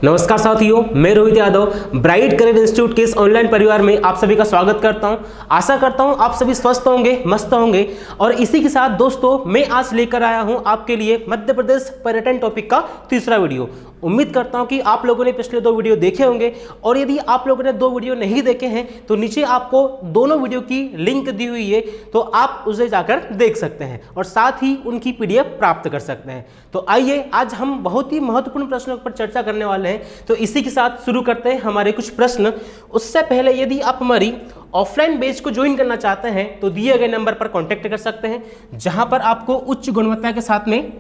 नमस्कार साथियों, मैं Rohit Yadav bright career institute के इस ऑनलाइन परिवार में आप सभी का स्वागत करता हूं। आशा करता हूं आप सभी स्वस्थ होंगे, मस्त होंगे। और इसी के साथ दोस्तों मैं आज लेकर आया हूं आपके लिए मध्य प्रदेश पर्यटन टॉपिक का तीसरा वीडियो। उम्मीद करता हूं कि आप लोगों ने पिछले 2 वीडियो देखे होंगे और यदि आप लोगों ने 2 वीडियो नहीं देखे हैं तो नीचे आपको दोनों वीडियो की लिंक दी हुई है, तो आप उसे जाकर देख सकते हैं और साथ ही उनकी पीडीएफ प्राप्त कर सकते हैं। तो आइए आज हम बहुत ही महत्वपूर्ण प्रश्नों पर चर्चा करने वाले हैं। तो इसी के साथ शुरू करते हैं हमारे कुछ प्रश्न। उससे पहले यदि आप हमारी ऑफलाइन बैच को ज्वाइन करना चाहते हैं तो दिए गए नंबर पर कांटेक्ट कर सकते हैं, जहां पर आपको उच्च गुणवत्ता के साथ में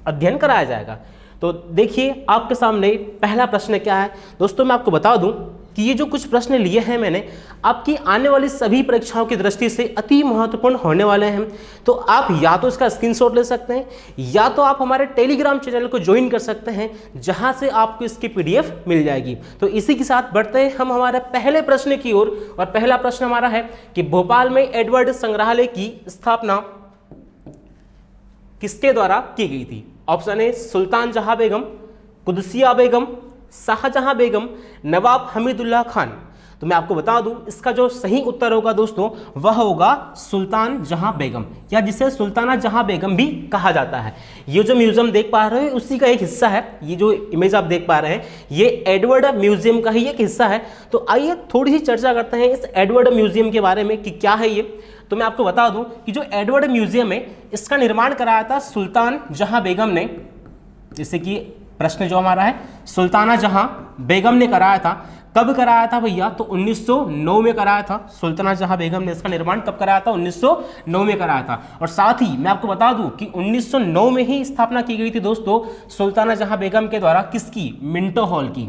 अध्ययन कराया जाएगा। तो देखिए आपके सामने पहला प्रश्न क्या है। दोस्तों मैं आपको बता दूं कि ये जो कुछ प्रश्न लिए हैं मैंने, आपकी आने वाली सभी परीक्षाओं की दृष्टि से अति महत्वपूर्ण होने वाले हैं। तो आप या तो इसका स्क्रीनशॉट ले सकते हैं या तो आप हमारे टेलीग्राम चैनल को ज्वाइन कर सकते हैं, जहां से आपको इसकी पीडीएफ मिल जाएगी। तो इसी के साथ बढ़ते हैं हम हमारे पहले प्रश्न की ओर। और पहला प्रश्न हमारा है कि भोपाल में एडवर्ड संग्रहालय की स्थापना किसके द्वारा की गई थी। ऑप्शन ए सुल्तान जहां बेगम, कुदसिया बेगम, शाहजहां बेगम, नवाब हमीदुल्लाह खान। तो मैं आपको बता दूं इसका जो सही उत्तर होगा दोस्तों वह होगा सुल्तान जहां बेगम, या जिसे सुल्ताना जहां बेगम भी कहा जाता है। ये जो म्यूजियम देख पा रहे हो उसी का एक हिस्सा है। ये जो इमेज आप देख पा रहे हैं ये एडवर्ड म्यूजियम का ही एक हिस्सा है। तो आइए थोड़ी सी चर्चा करते हैं इस एडवर्ड म्यूजियम के बारे में कि क्या है ये। तो मैं आपको बता दूं कि जो एडवर्ड म्यूजियम है इसका निर्माण कराया था सुल्तान जहां बेगम ने। जैसे कि प्रश्न जो हमारा है, सुल्ताना जहां बेगम ने कराया था। कब कराया था भैया? तो 1909 में कराया था। सुल्ताना जहां बेगम ने इसका निर्माण कब कराया था? 1909 में कराया था। और साथ ही मैं आपको बता दूं कि 1909 में ही स्थापना की गई थी दोस्तों सुल्ताना जहां बेगम के द्वारा। किसकी? मिंटो हॉल की।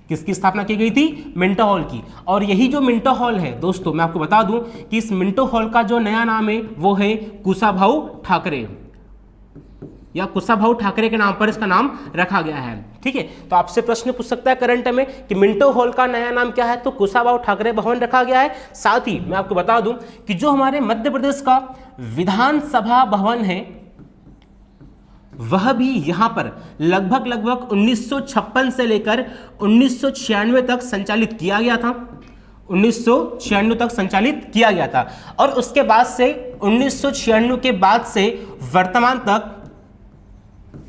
किसकी स्थापना की गई थी? मिंटो हॉल की। और यही जो मिंटो हॉल है दोस्तों, मैं आपको बता दूं कि इस मिंटो हॉल का जो नया नाम है वो है कुशाभाऊ ठाकरे, या कुशाभाऊ ठाकरे के नाम पर इसका नाम रखा गया है। ठीक है, तो आपसे प्रश्न पूछ सकता है करंट में कि मिंटो हॉल का नया नाम क्या है, तो कुशाभाऊ ठाकरे भवन रखा गया है। साथ ही मैं आपको बता दूं कि जो हमारे मध्य प्रदेश का विधानसभा भवन है वह भी यहां पर लगभग 1956 से लेकर 1996 तक संचालित किया गया था। 1996 तक संचालित किया गया था। और उसके बाद से 1996 के बाद से वर्तमान तक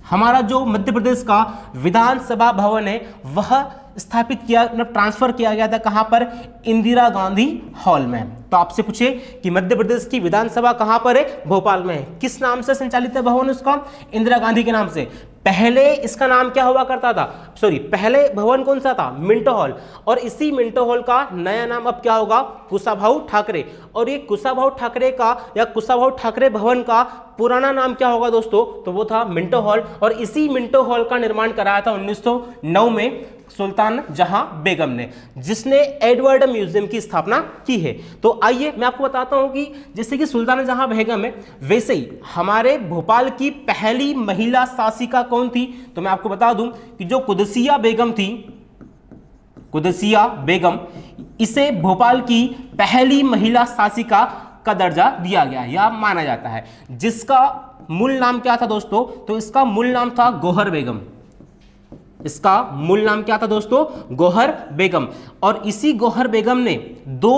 हमारा जो मध्य प्रदेश का विधानसभा भवन है वह स्थापित किया, मतलब ट्रांसफर किया गया था। कहां पर? इंदिरा गांधी हॉल में। तो आपसे पूछे कि मध्य प्रदेश की विधानसभा कहां पर है? भोपाल में है। किस नाम से संचालित है भवन उसका? इंदिरा गांधी के नाम से। पहले इसका नाम क्या हुआ करता था? पहले भवन कौन सा था? Minto hall. और इसी मिंटो हॉल का नया नाम अब क्या होगा? कुशाभाऊ ठाकरे। और ये कुशाभाऊ ठाकरे का या कुशाभाऊ ठाकरे भवन का पुराना नाम क्या होगा दोस्तों? तो वो था मिंटो हॉल। और इसी मिंटो हॉल का निर्माण कराया था 1909 में सुल्तान जहां बेगम ने, जिसने एडवर्ड म्यूजियम की स्थापना की है। तो आइए मैं आपको बताता हूं कि जैसे कि सुल्तान जहां बेगम है, वैसे ही हमारे भोपाल की पहली महिला शासिका कौन थी? तो मैं आपको बता दूं कि जो कुदसिया बेगम थी, कुदसिया बेगम, इसे भोपाल की पहली महिला शासिका का दर्जा दिया गया या माना जाता है। जिसका मूल नाम क्या था दोस्तों? तो इसका मूल नाम था गौहर बेगम। इसका मूल नाम क्या था दोस्तों? गौहर बेगम। और इसी गौहर बेगम ने 2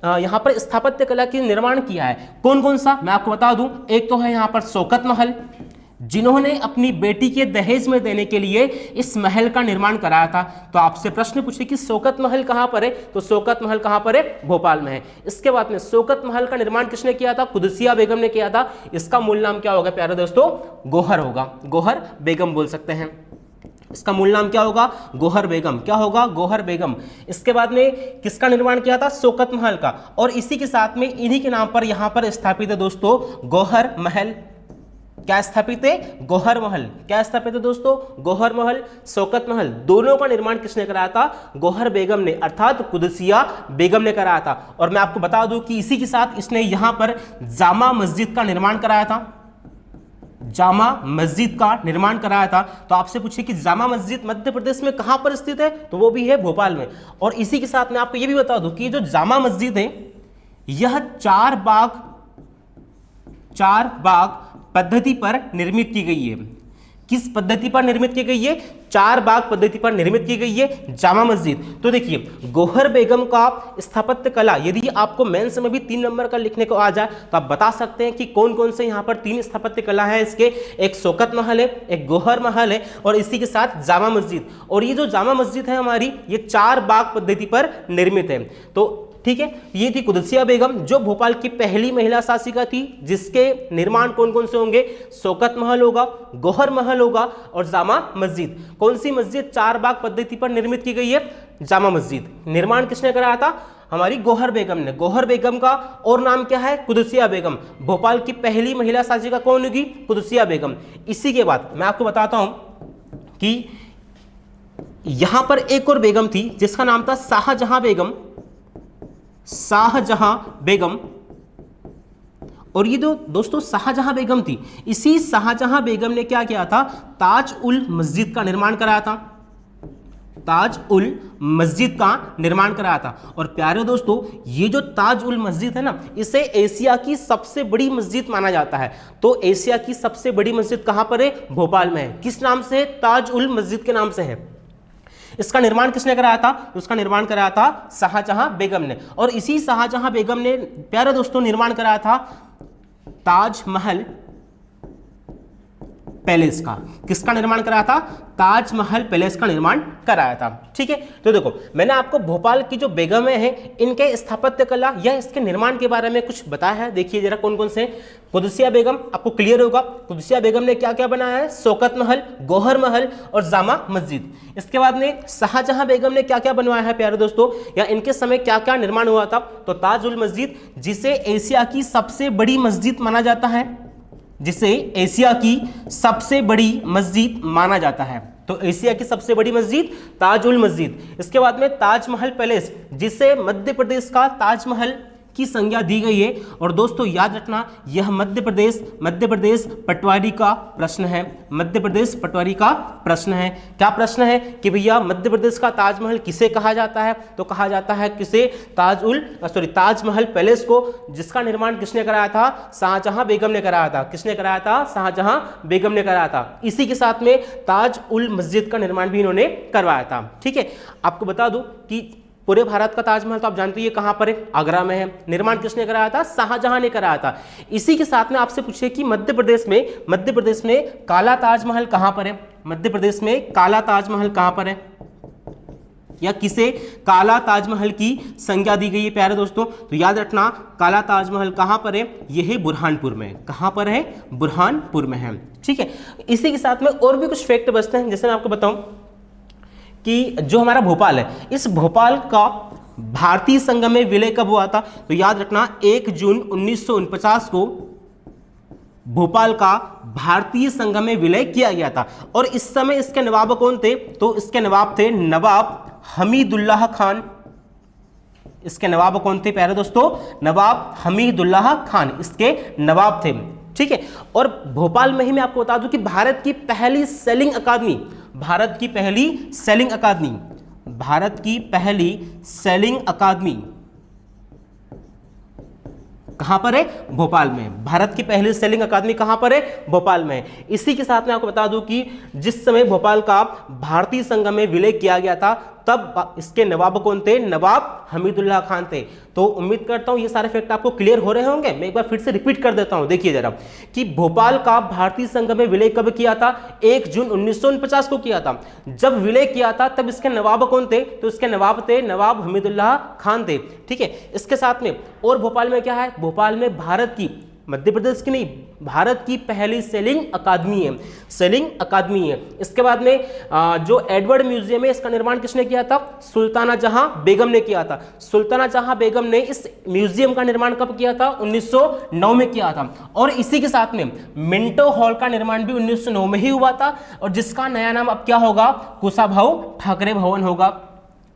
यहां पर स्थापत्य कला की निर्माण किया है। कौन कौन सा मैं आपको बता दूं। एक तो है यहां पर शौकत महल, जिन्होंने अपनी बेटी के दहेज में देने के लिए इस महल का निर्माण कराया था। तो आपसे प्रश्न पूछे कि शौकत महल कहां पर है? तो शौकत महल कहां पर है? भोपाल में है। इसके बाद में शौकत महल का निर्माण किसने किया था? कुदसिया बेगम ने किया था। इसका मूल नाम क्या होगा प्यारे दोस्तों? गौहर होगा। गौहर बेगम बोल सकते हैं। इसका मूल नाम क्या होगा? गौहर बेगम। क्या होगा? गौहर बेगम। इसके बाद में किसका निर्माण किया था? शौकत महल का। और इसी के साथ में इन्हीं के नाम पर यहां पर स्थापित है दोस्तों गौहर महल। क्या स्थापित है? गौहर महल। क्या स्थापित है दोस्तों? गौहर महल, शौकत महल, दोनों का निर्माण किसने कराया था? गौहर बेगम ने, अर्थात कुदसिया बेगम ने कराया था। और मैं आपको बता दूं कि इसी के साथ इसने यहां पर जामा मस्जिद का निर्माण कराया था। जामा मस्जिद का निर्माण कराया था। तो आपसे पूछे कि जामा मस्जिद मध्य प्रदेश में कहां पर स्थित है? तो वो भी है भोपाल में। और इसी के साथ मैं आपको यह भी बता दूं कि जो जामा मस्जिद है यह 4 बाग पद्धति पर निर्मित की गई है। किस पद्धति पर निर्मित की गई है? चार बाग पद्धति पर निर्मित की गई है जामा मस्जिद। तो देखिए गौहर बेगम का स्थापत्य कला, यदि आपको मेंस में भी 3 नंबर का लिखने को आ जाए तो आप बता सकते हैं कि कौन कौन से यहाँ पर 3 स्थापत्य कला है इसके। एक शौकत महल है, एक गौहर महल है और इसी के साथ जामा मस्जिद। और ये जो जामा मस्जिद है हमारी, ये 4 बाग पद्धति पर निर्मित है। तो ठीक है, ये थी कुदसिया बेगम जो भोपाल की पहली महिला शासिका थी, जिसके निर्माण कौन कौन से होंगे? शौकत महल होगा, गौहर महल होगा और जामा मस्जिद। कौन सी मस्जिद 4 बाग पद्धति पर निर्मित की गई है? जामा मस्जिद। निर्माण किसने कराया था? हमारी गौहर बेगम ने। गौहर बेगम का और नाम क्या है? कुदसिया बेगम। भोपाल की पहली महिला शासिका कौन होगी? कुदसिया बेगम। इसी के बाद मैं आपको बताता हूं कि यहां पर एक और बेगम थी जिसका नाम था शाहजहां बेगम। शाहजहां बेगम। और ये जो दोस्तों शाहजहां बेगम थी, इसी शाहजहां बेगम ने क्या किया था? ताज उल मस्जिद का निर्माण कराया था। ताज उल मस्जिद का निर्माण कराया था। और प्यारे दोस्तों, ये जो ताज उल मस्जिद है ना, इसे एशिया की सबसे बड़ी मस्जिद माना जाता है। तो एशिया की सबसे बड़ी मस्जिद कहां पर है? भोपाल में है। किस नाम से है? ताज उल मस्जिद के नाम से है। इसका निर्माण किसने कराया था? उसका निर्माण कराया था शाहजहां बेगम ने। और इसी शाहजहां बेगम ने प्यारे दोस्तों निर्माण कराया था ताजमहल पैलेस का। किसका निर्माण कराया था? ताजमहल पैलेस का निर्माण कराया था। ठीक है, तो देखो मैंने आपको भोपाल की जो बेगमें हैं इनके स्थापत्य कला या इसके निर्माण के बारे में कुछ बताया है। देखिए जरा कौन कौन से। कुदसिया बेगम आपको क्लियर होगा, कुदसिया बेगम ने क्या क्या बनाया है? शौकत महल, गौहर महल और जामा मस्जिद। इसके बाद में शाहजहां बेगम ने क्या क्या बनवाया है प्यारे दोस्तों, या इनके समय क्या क्या निर्माण हुआ था? तो ताज उल मस्जिद, जिसे एशिया की सबसे बड़ी मस्जिद माना जाता है, जिसे एशिया की सबसे बड़ी मस्जिद माना जाता है। तो एशिया की सबसे बड़ी मस्जिद ताज उल मस्जिद। इसके बाद में ताजमहल पैलेस, जिसे मध्य प्रदेश का ताजमहल की संज्ञा दी गई है। और दोस्तों याद रखना, यह मध्य प्रदेश पटवारी का प्रश्न है। मध्य प्रदेश पटवारी का प्रश्न है। क्या प्रश्न है कि भैया मध्य प्रदेश का ताजमहल किसे कहा जाता है? तो कहा जाता है किसे? ताजमहल पैलेस को, जिसका निर्माण किसने कराया था? शाहजहां बेगम ने कराया था। किसने कराया था? शाहजहां बेगम ने कराया था। इसी के साथ में ताज उल मस्जिद का निर्माण भी इन्होंने करवाया था। ठीक है, आपको बता दूं कि पूरे भारत का ताजमहल तो आप जानते हैं कहां पर है? आगरा में है। निर्माण किसने कराया था? शाहजहां ने कराया था। इसी के साथ में आपसे पूछे कि मध्य प्रदेश में काला ताजमहल कहां पर है? मध्य प्रदेश में काला ताजमहल कहां पर है, या किसे काला ताजमहल की संज्ञा दी गई है प्यारे दोस्तों? तो याद रखना, काला ताजमहल कहां पर है? यह है बुरहानपुर में। कहां पर है? बुरहानपुर में है। ठीक है, इसी के साथ में और भी कुछ फैक्ट बचते हैं। जैसे मैं आपको बताऊं कि जो हमारा भोपाल है, इस भोपाल का भारतीय संगम में विलय कब हुआ था? तो याद रखना 1 जून 1949 को भोपाल का भारतीय संगम में विलय किया गया था। और इस समय इसके नवाब कौन थे? तो इसके नवाब थे नवाब हमीदुल्लाह खान। इसके नवाब कौन थे प्यारे दोस्तों? नवाब हमीदुल्लाह खान इसके नवाब थे। ठीक है, और भोपाल में ही मैं आपको बता दूं कि भारत की पहली सेलिंग अकादमी कहां पर है? भोपाल में। भारत की पहली सेलिंग अकादमी कहां पर है? भोपाल में। इसी के साथ में आपको बता दूं कि जिस समय भोपाल का भारतीय संगम में विलय किया गया था, तब इसके नवाब कौन थे? नवाब हमीदुल्लाह खान थे। तो उम्मीद करता हूं ये सारे फैक्ट आपको क्लियर हो रहे होंगे। मैं एक बार फिर से रिपीट कर देता हूं। देखिए जरा कि भोपाल का भारतीय संगम में विलय कब किया था? 1 जून 1949 को किया था। जब विलय किया था तब इसके नवाब कौन थे? तो इसके नवाब थे नवाब हमीदुल्लाह खान थे। ठीक है, इसके साथ में और भोपाल में क्या है? भोपाल में भारत की, मध्य प्रदेश की नहीं, भारत की पहली सेलिंग अकादमी है। इसके बाद में जो एडवर्ड म्यूजियम है, इसका निर्माण किसने किया था? सुल्ताना जहां बेगम ने किया था। सुल्ताना जहां बेगम ने इस म्यूजियम का निर्माण कब किया था? 1909 में किया था। और इसी के साथ में मिंटो हॉल का निर्माण भी 1909 में ही हुआ था, और जिसका नया नाम अब क्या होगा? कुशाभाऊ ठाकरे भवन होगा।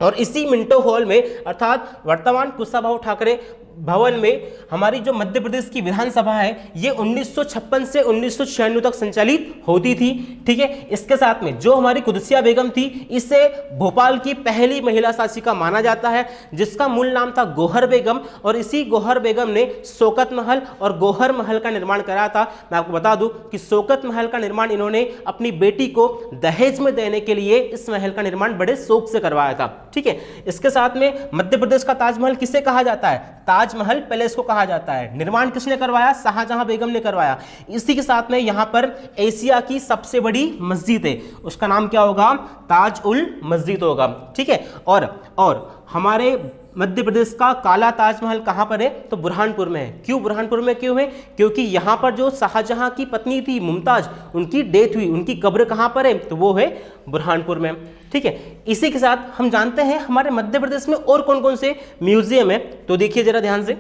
और इसी मिंटो हॉल में, अर्थात वर्तमान कुशाभाऊ ठाकरे भवन में हमारी जो मध्य प्रदेश की विधानसभा है ये 1956 से 1996 तक संचालित होती थी। ठीक है, इसके साथ में जो हमारी कुदसिया बेगम थी इसे भोपाल की पहली महिला शासिका माना जाता है, जिसका मूल नाम था गौहर बेगम, और इसी गौहर बेगम ने शौकत महल और गौहर महल का निर्माण कराया था। मैं आपको बता दूं कि शौकत महल का निर्माण इन्होंने अपनी बेटी को दहेज में देने के लिए इस महल का निर्माण बड़े शौक से करवाया था। ठीक है, इसके साथ में मध्य प्रदेश का ताजमहल किसे कहा जाता है? ताजमहल पैलेस को कहा जाता है। निर्माण किसने करवाया? शाहजहां बेगम ने करवाया। इसी के साथ में यहां पर एशिया की सबसे बड़ी मस्जिद है, उसका नाम क्या होगा? ताज उल मस्जिद होगा। ठीक है, और हमारे मध्य प्रदेश का काला ताजमहल कहां पर है? तो बुरहानपुर में है। क्यों बुरहानपुर में क्यों है? क्योंकि यहां पर जो शाहजहां की पत्नी थी मुमताज, उनकी डेथ हुई, उनकी कब्र कहां पर है? तो वो है बुरहानपुर में। ठीक है, इसी के साथ हम जानते हैं हमारे मध्य प्रदेश में और कौन कौन से म्यूजियम है। तो देखिए जरा ध्यान से,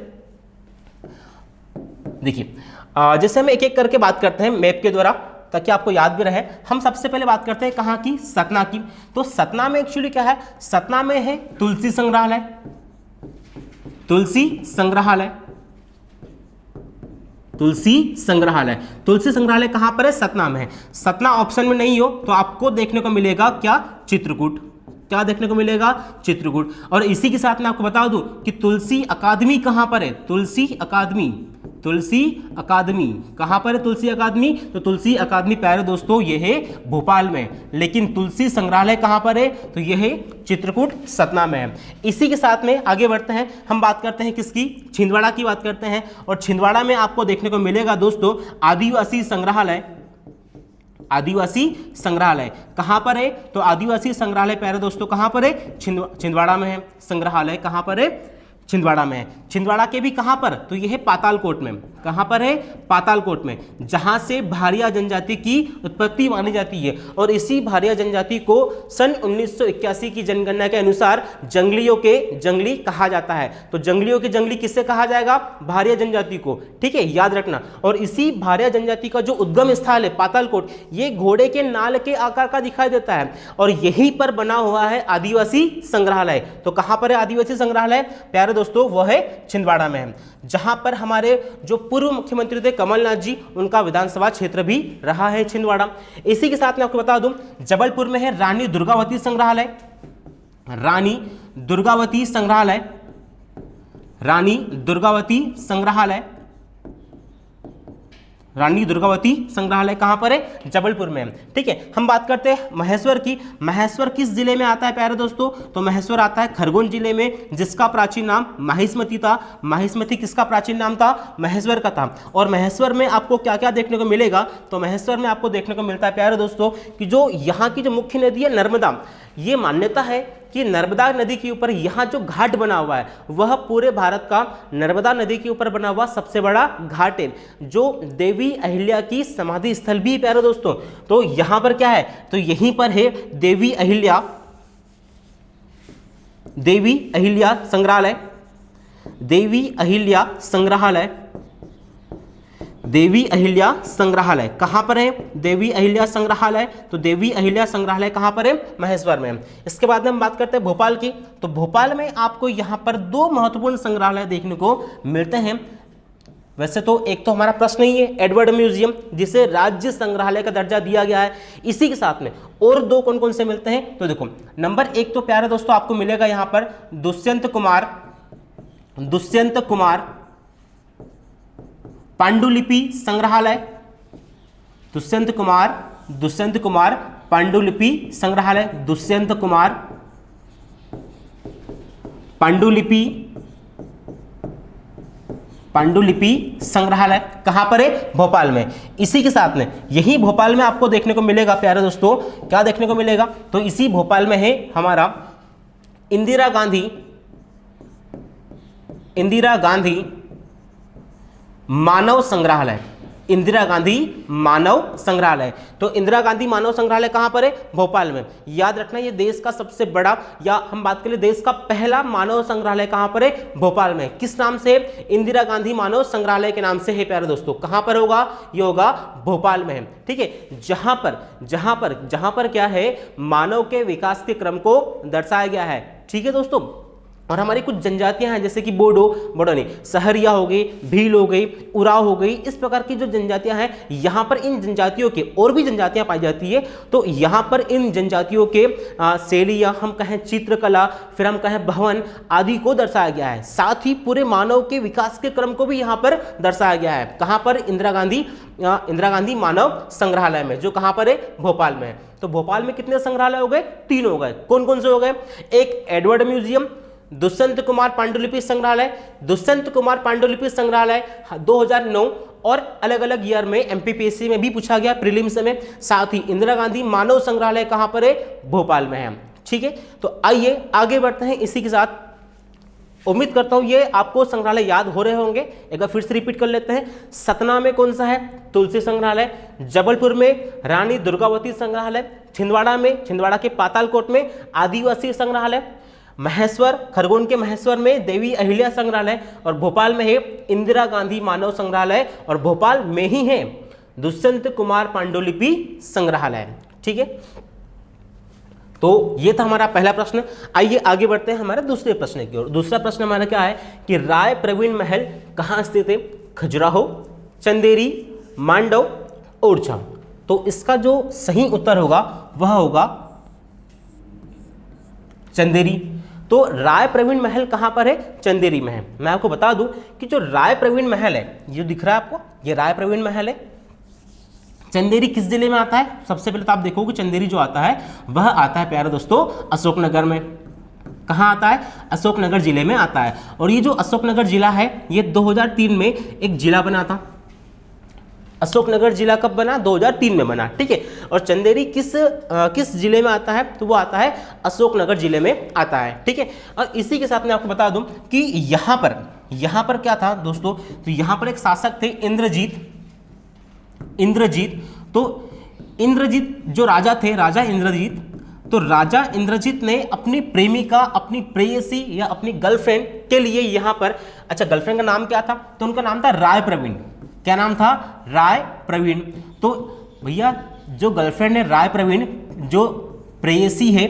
देखिए जैसे हम एक एक करके बात करते हैं मैप के द्वारा ताकि आपको याद भी रहे। हम सबसे पहले बात करते हैं कहाँ की? सतना की। तो सतना में एक्चुअली क्या है? सतना में है तुलसी संग्रहालय, तुलसी संग्रहालय, तुलसी संग्रहालय। तुलसी संग्रहालय कहां पर है? सतना में है। सतना ऑप्शन में नहीं हो तो आपको देखने को मिलेगा क्या? चित्रकूट। क्या देखने को मिलेगा? चित्रकूट। और इसी के साथ मैं आपको बता दूं कि तुलसी अकादमी कहां पर है? तुलसी अकादमी, तुलसी अकादमी कहां पर है? तुलसी अकादमी, तो तुलसी अकादमी प्यारे दोस्तों ये है भोपाल में। लेकिन तुलसी संग्रहालय कहां पर है? तो यह है चित्रकूट, सतना में है। इसी के साथ में आगे बढ़ते हैं, हम बात करते हैं किसकी? छिंदवाड़ा की बात करते हैं। और छिंदवाड़ा में आपको देखने को मिलेगा दोस्तों आदिवासी संग्रहालय। आदिवासी संग्रहालय कहां पर है? तो आदिवासी संग्रहालय प्यारे दोस्तों कहां पर है? छिंदवाड़ा में है। संग्रहालय कहां पर है? छिंदवाड़ा में है। छिंदवाड़ा के भी कहां पर? तो यह है पातालकोट में। कहां पर है? पातालकोट में, जहां से भारिया जनजाति की उत्पत्ति मानी जाती है। और इसी भारिया जनजाति को सन 1981 की जनगणना के अनुसार जंगलियों के जंगली कहा जाता है। तो जंगलियों के जंगली किससे कहा जाएगा? भारिया जनजाति को। ठीक है, याद रखना। और इसी भारिया जनजाति का जो उद्गम स्थल है पातालकोट, ये घोड़े के नाल के आकार का दिखाई देता है और यहीं पर बना हुआ है आदिवासी संग्रहालय। तो कहां पर है आदिवासी संग्रहालय प्यारे दोस्तों? वह है छिंदवाड़ा में है, जहां पर हमारे जो पूर्व मुख्यमंत्री थे कमलनाथ जी, उनका विधानसभा क्षेत्र भी रहा है छिंदवाड़ा। इसी के साथ में आपको बता दूं जबलपुर में है रानी दुर्गावती संग्रहालय। रानी दुर्गावती संग्रहालय, रानी दुर्गावती संग्रहालय, रानी दुर्गावती संग्रहालय कहां पर है? जबलपुर में। ठीक है, हम बात करते हैं महेश्वर की। महेश्वर किस जिले में आता है प्यारे दोस्तों? तो महेश्वर आता है खरगोन जिले में, जिसका प्राचीन नाम माहिष्मती था। माहिष्मती किसका प्राचीन नाम था? महेश्वर का था। और महेश्वर में आपको क्या क्या देखने को मिलेगा? तो महेश्वर में आपको देखने को मिलता है प्यारे दोस्तों कि जो यहाँ की जो मुख्य नदी है नर्मदा, ये मान्यता है कि नर्मदा नदी के ऊपर यहाँ जो घाट बना हुआ है वह पूरे भारत का नर्मदा नदी के ऊपर बना हुआ सबसे बड़ा घाट है, जो देवी अहिल्या की समाधि स्थल भी है प्यारे दोस्तों। तो यहाँ पर क्या है? तो यहीं पर है देवी अहिल्या, देवी अहिल्या संग्रहालय, देवी अहिल्या संग्रहालय, देवी अहिल्या संग्रहालय कहां पर है? देवी अहिल्या संग्रहालय। तो देवी अहिल्या संग्रहालय कहां पर है? महेश्वर में। इसके बाद में हम बात करते हैं भोपाल की। तो भोपाल में आपको यहां पर दो महत्वपूर्ण संग्रहालय देखने को मिलते हैं। वैसे तो एक तो हमारा प्रश्न ही है एडवर्ड म्यूजियम, जिसे राज्य संग्रहालय का दर्जा दिया गया है। इसी के साथ में और दो कौन कौन से मिलते हैं? तो देखो नंबर एक तो प्यारे दोस्तों आपको मिलेगा यहां पर दुष्यंत कुमार पांडुलिपि संग्रहालय। दुष्यंत कुमार पांडुलिपि संग्रहालय, दुष्यंत कुमार पांडुलिपि संग्रहालय कहां पर है? भोपाल में। इसी के साथ में यही भोपाल में आपको देखने को मिलेगा प्यारे दोस्तों, क्या देखने को मिलेगा? तो इसी भोपाल में है हमारा इंदिरा गांधी मानव संग्रहालय। इंदिरा गांधी मानव संग्रहालय। तो इंदिरा गांधी मानव संग्रहालय कहां पर है? भोपाल में। याद रखना ये देश का सबसे बड़ा, या हम बात करें देश का पहला मानव संग्रहालय कहां पर है? भोपाल में। किस नाम से? इंदिरा गांधी मानव संग्रहालय के नाम से है प्यारे दोस्तों। कहां पर होगा? ये होगा भोपाल में है। ठीक है, जहां पर क्या है? मानव के विकास के क्रम को दर्शाया गया है। ठीक है दोस्तों, और हमारी कुछ जनजातियां हैं जैसे कि बोडो नहीं, सहरिया हो गई, भील हो गई, उराव हो गई, इस प्रकार की जो जनजातियां हैं, यहाँ पर इन जनजातियों के और भी जनजातियां पाई जाती है। तो यहाँ पर इन जनजातियों के शैली या हम कहें चित्रकला, फिर हम कहें भवन आदि को दर्शाया गया है। साथ ही पूरे मानव के विकास के क्रम को भी यहाँ पर दर्शाया गया है। कहाँ पर? इंदिरा गांधी मानव संग्रहालय में, जो कहाँ पर है? भोपाल में है। तो भोपाल में कितने संग्रहालय हो गए? 3 हो गए। कौन कौन से हो गए? एक एडवर्ड म्यूजियम, दुष्यंत कुमार पांडुलिपि संग्रहालय 2009, और अलग अलग ईयर में एमपीपीएससी में भी पूछा गया, प्रीलिम्स में। साथ ही इंदिरा गांधी मानव संग्रहालय कहां पर है? भोपाल में है। ठीक है, तो आइए आगे बढ़ते हैं इसी के साथ। उम्मीद करता हूं ये आपको संग्रहालय याद हो रहे होंगे। एक बार फिर से रिपीट कर लेते हैं। सतना में कौन सा है? तुलसी संग्रहालय। जबलपुर में रानी दुर्गावती संग्रहालय। छिंदवाड़ा के पातालकोट में आदिवासी संग्रहालय। महेश्वर, खरगोन के महेश्वर में देवी अहिल्या संग्रहालय, और भोपाल में है इंदिरा गांधी मानव संग्रहालय, और भोपाल में ही है दुष्यंत कुमार पांडुलिपि संग्रहालय। ठीक है, तो ये था हमारा पहला प्रश्न। आइए आगे बढ़ते हैं हमारे दूसरे प्रश्न की ओर। दूसरा प्रश्न हमारा क्या है कि राय प्रवीण महल कहाँ स्थित है? खजुराहो, चंदेरी, मांडव, ओरछा। तो इसका जो सही उत्तर होगा वह होगा चंदेरी। तो राय प्रवीण महल कहां पर है? चंदेरी में है। मैं आपको बता दूं कि जो राय प्रवीण महल है, ये दिख रहा है आपको, ये राय प्रवीण महल है। चंदेरी किस जिले में आता है? सबसे पहले तो आप देखोगे चंदेरी जो आता है वह आता है प्यारे दोस्तों अशोकनगर में। कहां आता है? अशोकनगर जिले में आता है। और ये जो अशोकनगर जिला है ये 2003 में एक जिला बना था। अशोकनगर जिला कब बना? 2003 में बना। ठीक है, और चंदेरी किस जिले में आता है? तो वो आता है अशोकनगर जिले में आता है। ठीक है, और इसी के साथ मैं आपको बता दूं कि यहाँ पर क्या था दोस्तों, तो यहाँ पर एक शासक थे इंद्रजीत। तो इंद्रजीत जो राजा थे, राजा इंद्रजीत ने अपनी प्रेमिका, अपनी प्रेयसी या अपनी गर्लफ्रेंड के लिए यहाँ पर, अच्छा गर्लफ्रेंड का नाम क्या था? तो उनका नाम था राय प्रवीण। क्या नाम था? राय प्रवीण। तो भैया जो गर्लफ्रेंड है राय प्रवीण, जो प्रेयसी है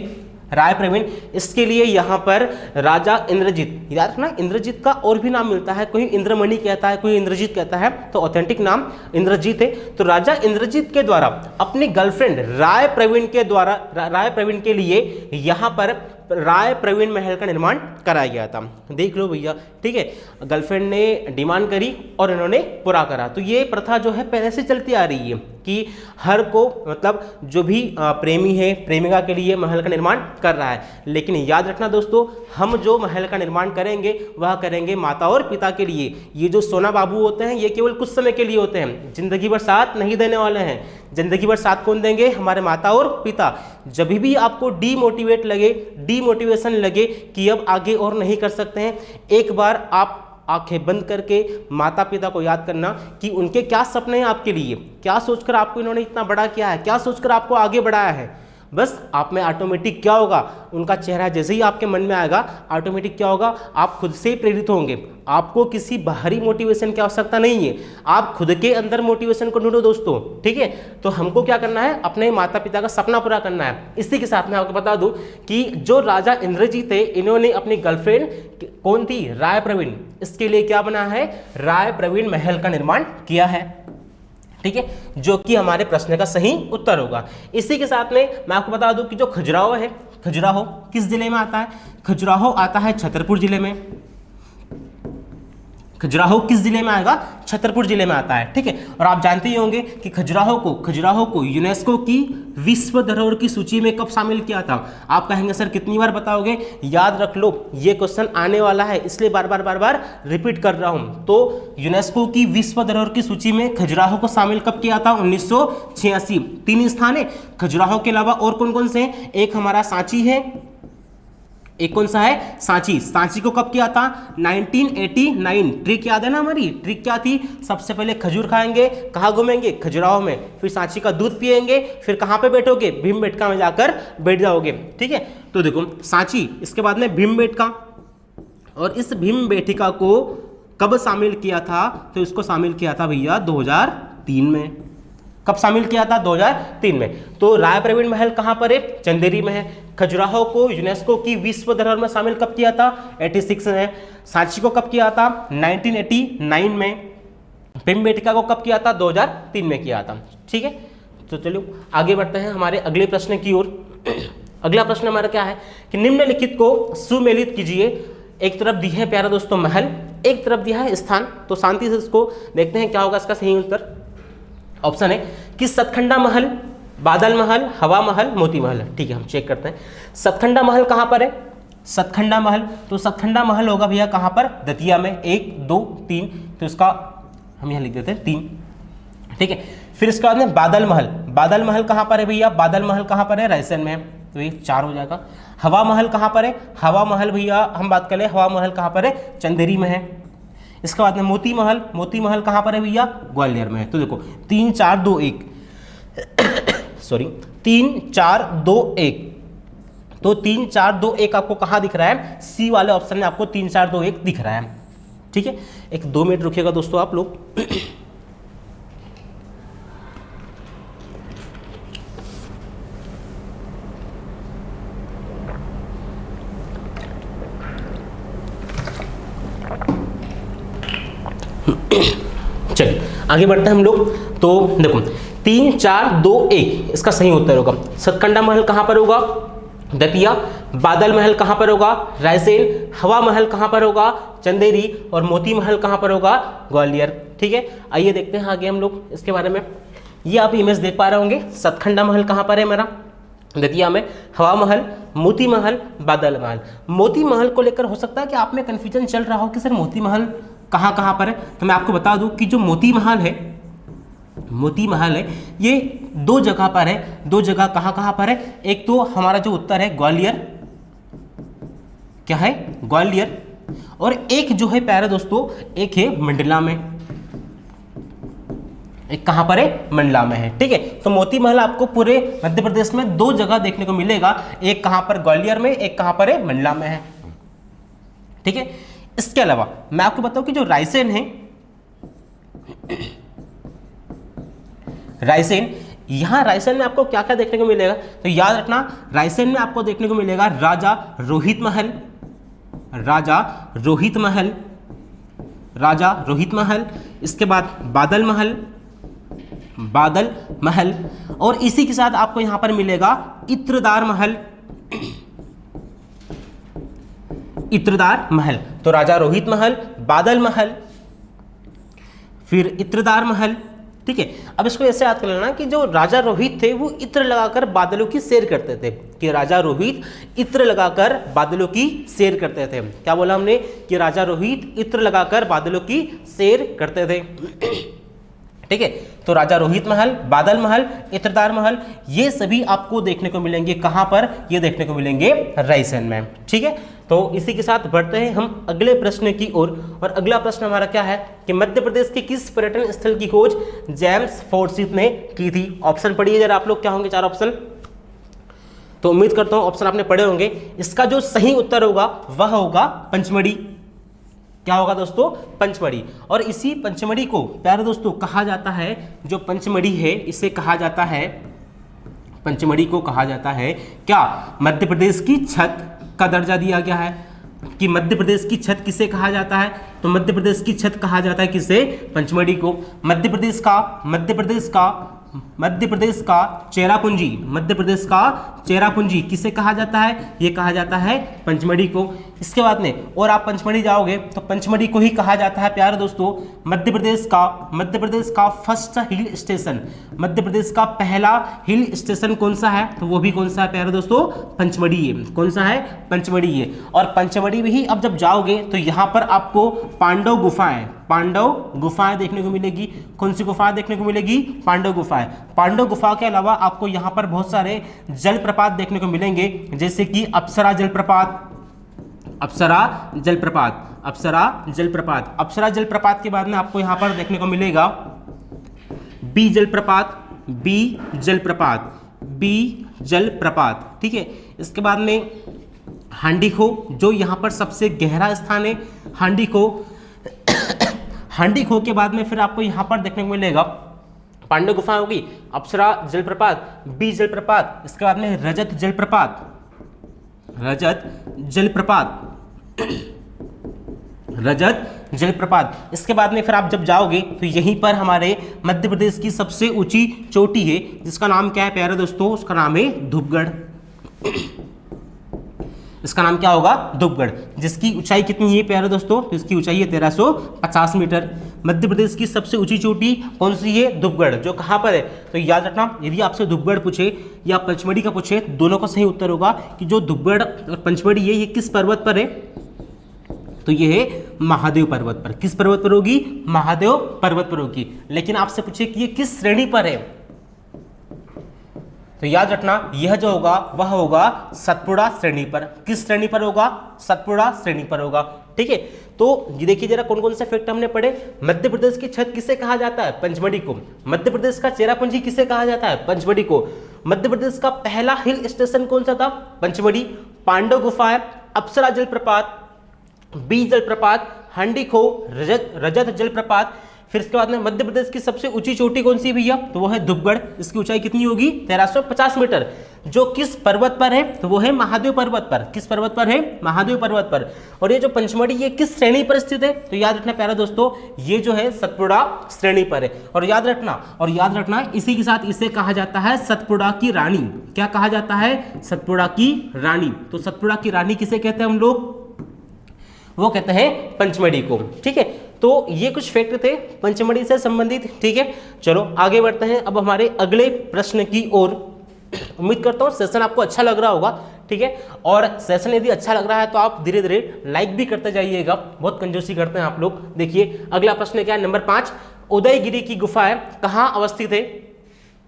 राय प्रवीण, इसके लिए यहाँ पर राजा इंद्रजीत, याद रखना इंद्रजीत का और भी नाम मिलता है, कोई इंद्रमणि कहता है, कोई इंद्रजीत कहता है, तो ऑथेंटिक नाम इंद्रजीत है। तो राजा इंद्रजीत के द्वारा अपनी गर्लफ्रेंड राय प्रवीण के लिए यहाँ पर राय प्रवीण महल का निर्माण कराया गया था। देख लो भैया, ठीक है, गर्लफ्रेंड ने डिमांड करी और इन्होंने पूरा करा। तो ये प्रथा जो है पहले से चलती आ रही है कि हर को, मतलब जो भी प्रेमी है प्रेमिका के लिए महल का निर्माण कर रहा है। लेकिन याद रखना दोस्तों, हम जो महल का निर्माण करेंगे वह करेंगे माता और पिता के लिए। ये जो सोना बाबू होते हैं ये केवल कुछ समय के लिए होते हैं, जिंदगी भर साथ नहीं देने वाले हैं। जिंदगी भर साथ कौन देंगे? हमारे माता और पिता। जब भी आपको डीमोटिवेशन लगे कि अब आगे और नहीं कर सकते हैं, एक बार आप आंखें बंद करके माता पिता को याद करना कि उनके क्या सपने हैं आपके लिए, क्या सोचकर आपको इन्होंने इतना बड़ा किया है, क्या सोचकर आपको आगे बढ़ाया है। बस आप में ऑटोमेटिक क्या होगा, उनका चेहरा जैसे ही आपके मन में आएगा, ऑटोमेटिक क्या होगा, आप खुद से प्रेरित होंगे। आपको किसी बाहरी मोटिवेशन की आवश्यकता नहीं है, आप खुद के अंदर मोटिवेशन को ढूंढो दोस्तों। ठीक है, तो हमको क्या करना है? अपने माता पिता का सपना पूरा करना है। इसी के साथ मैं आपको बता दूं कि जो राजा इंद्रजीत थे, इन्होंने अपनी गर्लफ्रेंड कौन थी? राय प्रवीण, इसके लिए क्या बना है? राय प्रवीण महल का निर्माण किया है। ठीक है, जो कि हमारे प्रश्न का सही उत्तर होगा। इसी के साथ में मैं आपको बता दूं कि जो खजुराहो है, खजुराहो किस जिले में आता है? खजुराहो आता है छतरपुर जिले में। खजुराहो किस जिले में आएगा? छतरपुर जिले में आता है। ठीक है, और आप जानते ही होंगे कि खजुराहो को यूनेस्को की विश्व धरोहर की सूची में कब शामिल किया था? आप कहेंगे सर कितनी बार बताओगे? याद रख लो, ये क्वेश्चन आने वाला है, इसलिए बार बार रिपीट कर रहा हूं। तो यूनेस्को की विश्व धरोहर की सूची में खजुराहो को शामिल कब किया था? 1986। 3 स्थान है खजुराहो के अलावा, और कौन कौन से हैं? एक हमारा सांची है, एक कौन सा है? सांची। सांची को कब किया था? 1989। ट्रिक याद है ना हमारी? ट्रिक क्या थी? सबसे पहले खजूर खाएंगे, कहाँ घूमेंगे? खजुराहो में, फिर सांची का दूध पिएंगे, फिर कहाँ पे बैठोगे? भीमबेटका में जाकर बैठ जाओगे। ठीक है, तो देखो सांची, इसके बाद में भीमबेटका, और इस भीमबेटिका को कब शामिल किया था? तो इसको शामिल किया था भैया 2003 में। कब शामिल किया था? 2003 में। तो राय प्रवीण महल कहाँ पर है? चंदेरी में है। खजुराहो को यूनेस्को की विश्व धरोहर में शामिल कब किया था? 86 में। सांची को कब किया था? 1989 में। भीमबेटका को कब किया था? 2003 में किया था। ठीक है, तो चलो आगे बढ़ते हैं हमारे अगले प्रश्न की ओर। अगला प्रश्न हमारा क्या है कि निम्नलिखित को सुमेलित कीजिए। एक तरफ दी है प्यारे दोस्तों महल, एक तरफ दिया है स्थान। तो शांति से इसको देखते हैं क्या होगा इसका सही उत्तर। ऑप्शन है कि सतखंडा महल, बादल महल, हवा महल, मोती महल। ठीक है, हम चेक करते हैं। सतखंडा महल कहाँ पर है? सतखंडा महल, तो सतखंडा महल होगा भैया कहाँ पर? दतिया में। 1 2 3, तो इसका हम यहाँ लिख देते हैं 3। ठीक है, फिर इसके बाद में बादल महल। बादल महल कहाँ पर है भैया? बादल महल कहाँ पर है? रायसेन में है, तो ये 4 हो जाएगा। हवा महल कहाँ पर है? हवा महल भैया हम बात करें, हवा महल कहाँ पर है? चंदेरी में है। इसके बाद में मोती महल, मोती महल कहाँ पर है भैया? ग्वालियर में है। तो देखो 3 4 2 1 सॉरी 3 4 2 1, तो 3 4 2 1 आपको कहाँ दिख रहा है? सी वाले ऑप्शन में आपको 3 4 2 1 दिख रहा है। ठीक है, एक 2 मिनट रुकिएगा दोस्तों आप लोग। चलिए आगे बढ़ते हैं हम लोग। तो देखो 3 4 2 1 इसका सही उत्तर होगा। सतखंडा महल कहाँ पर होगा? दतिया। बादल महल कहाँ पर होगा? रायसेन। हवा महल कहाँ पर होगा? चंदेरी। और मोती महल कहाँ पर होगा? ग्वालियर। ठीक है, आइए देखते हैं आगे हम लोग इसके बारे में। ये आप इमेज देख पा रहे होंगे। सतखंडा महल कहाँ पर है मेरा? दतिया में। हवा महल, मोती महल, बादल महल। मोती महल को लेकर हो सकता है कि आप में कन्फ्यूजन चल रहा हो कि सर मोती महल कहाँ कहाँ पर है। तो मैं आपको बता दूं कि जो मोती महल है, मोती महल है ये 2 जगह पर है। 2 जगह कहाँ कहाँ पर है? एक तो हमारा जो उत्तर है ग्वालियर, क्या है? ग्वालियर। और एक जो है प्यारे दोस्तों, एक है मंडला में। एक कहाँ पर है? मंडला में है। ठीक है, तो मोती महल आपको पूरे मध्य प्रदेश में 2 जगह देखने को मिलेगा। एक कहाँ पर? ग्वालियर में। एक कहाँ पर है? मंडला में है। ठीक है, इसके अलावा मैं आपको बताऊं कि जो रायसेन है, रायसेन, यहां रायसेन में आपको क्या क्या देखने को मिलेगा? तो याद रखना, रायसेन में आपको देखने को मिलेगा राजा रोहित महल, राजा रोहित महल, राजा रोहित महल। इसके बाद बादल महल, बादल महल। और इसी के साथ आपको यहां पर मिलेगा इत्रदार महल, इत्रदार महल। तो राजा रोहित महल, बादल महल, फिर इत्रदार महल। ठीक है, अब इसको ऐसे याद कर लेना कि जो राजा रोहित थे वो इत्र लगाकर बादलों की सैर करते थे, कि राजा रोहित इत्र लगाकर बादलों की सैर करते थे। क्या बोला हमने? कि राजा रोहित इत्र लगाकर बादलों की सैर करते थे। ठीक है, तो राजा रोहित महल, बादल महल, इत्रदार महल, ये सभी आपको देखने को मिलेंगे कहां पर? ये देखने को मिलेंगे रायसेन में। ठीक है, तो इसी के साथ बढ़ते हैं हम अगले प्रश्न की ओर। और अगला प्रश्न हमारा क्या है कि मध्य प्रदेश के किस पर्यटन स्थल की खोज जेम्स फोर्सिथ ने की थी? ऑप्शन पढ़िए जरा आप लोग, क्या होंगे 4 ऑप्शन? तो उम्मीद करता हूं ऑप्शन आपने पढ़े होंगे। इसका जो सही उत्तर होगा वह होगा पंचमढ़ी। क्या होगा दोस्तों? पंचमढ़ी। और इसी पंचमढ़ी को प्यारे दोस्तों कहा जाता है, जो पंचमढ़ी है इसे कहा जाता है, पंचमढ़ी को कहा जाता है क्या? मध्य प्रदेश की छत का दर्जा दिया गया है। कि मध्य प्रदेश की छत किसे कहा जाता है? तो मध्य प्रदेश की छत कहा जाता है किसे? पंचमढ़ी को। मध्य प्रदेश का चेरापूंजी, मध्य प्रदेश का चेरापूंजी किसे कहा जाता है? ये कहा जाता है पंचमढ़ी को। इसके बाद में और आप पंचमढ़ी जाओगे तो पंचमढ़ी को ही कहा जाता है प्यारे दोस्तों मध्य प्रदेश का first hill station. Madhya Pradesh का पहला हिल स्टेशन कौन सा है? तो वो भी कौन सा है प्यारे दोस्तों? पंचमढ़ी है। कौन सा है? पंचमढ़ी है। और पंचमढ़ी में ही अब जब जाओगे तो यहाँ पर आपको पांडव गुफाएं देखने को मिलेगी। कौन सी गुफाएं देखने को मिलेगी? पांडव गुफाएं। पांडव गुफा के अलावा आपको यहाँ पर बहुत सारे जलप्रपात देखने को मिलेंगे, जैसे कि अप्सरा जलप्रपात के बाद में आपको यहाँ पर देखने को मिलेगा बी जलप्रपात। ठीक है, इसके बाद में हांडीखो, जो यहाँ पर सबसे गहरा स्थान है, हांडीखो के बाद में फिर आपको यहाँ पर देखने को मिलेगा पांडव गुफा होगी, अप्सरा जलप्रपात, बी जलप्रपात, इसके बाद में रजत जलप्रपात, रजत जलप्रपात, रजत जलप्रपात। इसके बाद में फिर आप जब जाओगे तो यहीं पर हमारे मध्य प्रदेश की सबसे ऊंची चोटी है, जिसका नाम क्या है प्यारे दोस्तों, उसका नाम है धूपगढ़। इसका नाम क्या होगा, धूपगढ़, जिसकी ऊंचाई कितनी है प्यारे दोस्तों, तो इसकी ऊंचाई है 1350 मीटर। मध्य प्रदेश की सबसे ऊंची चोटी कौन सी है, धूपगढ़, जो कहाँ पर है, तो याद रखना यदि आपसे धूपगढ़ पूछे या पंचमढ़ी का पूछे, दोनों का सही उत्तर होगा कि जो धूपगढ़ और पंचमढ़ी है ये किस पर्वत पर है, तो ये है महादेव पर्वत पर। किस पर्वत पर होगी, महादेव पर्वत पर होगी। लेकिन आपसे पूछे कि ये किस श्रेणी पर है, तो याद रखना यह जो होगा वह होगा सतपुड़ा श्रेणी पर। किस श्रेणी पर होगा, सतपुड़ा श्रेणी पर होगा। ठीक है, तो ये देखिए जरा कौन कौन से फैक्ट हमने पढ़े। मध्य प्रदेश की छत किसे कहा जाता है, पंचमढ़ी को। मध्य प्रदेश का चेरापूंजी किसे कहा जाता है, पंचमढ़ी को। मध्य प्रदेश का पहला हिल स्टेशन कौन सा था, पंचमढ़ी। पांडव गुफाएं, अप्सरा जलप्रपात, बी जलप्रपात, हंडीखो, रजत जलप्रपात। फिर इसके बाद में मध्य प्रदेश की सबसे ऊंची चोटी कौन सी भैया, तो वो है धूपगढ़। इसकी ऊंचाई कितनी होगी, 1350 मीटर। जो किस पर्वत पर है, तो वो है महादेव पर्वत पर। किस पर्वत पर है, महादेव पर्वत पर। और ये जो पंचमढ़ी ये किस श्रेणी पर स्थित है, तो याद रखना प्यारा दोस्तों ये जो है सतपुड़ा श्रेणी पर है। और याद रखना इसी के साथ इसे कहा जाता है सतपुड़ा की रानी। क्या कहा जाता है, सतपुड़ा की रानी। तो सतपुड़ा की रानी किसे कहते हैं हम लोग, वो कहते हैं पंचमढ़ी को। ठीक है, तो ये कुछ फैक्ट थे पंचमढ़ी से संबंधित। ठीक है, चलो आगे बढ़ते हैं अब हमारे अगले प्रश्न की ओर। उम्मीद करता हूँ सेशन आपको अच्छा लग रहा होगा। ठीक है, और सेशन यदि अच्छा लग रहा है तो आप धीरे धीरे लाइक भी करते जाइएगा, बहुत कंजूसी करते हैं आप लोग। देखिए अगला प्रश्न क्या है, नंबर 5, उदयगिरी की गुफाएं कहाँ अवस्थित है,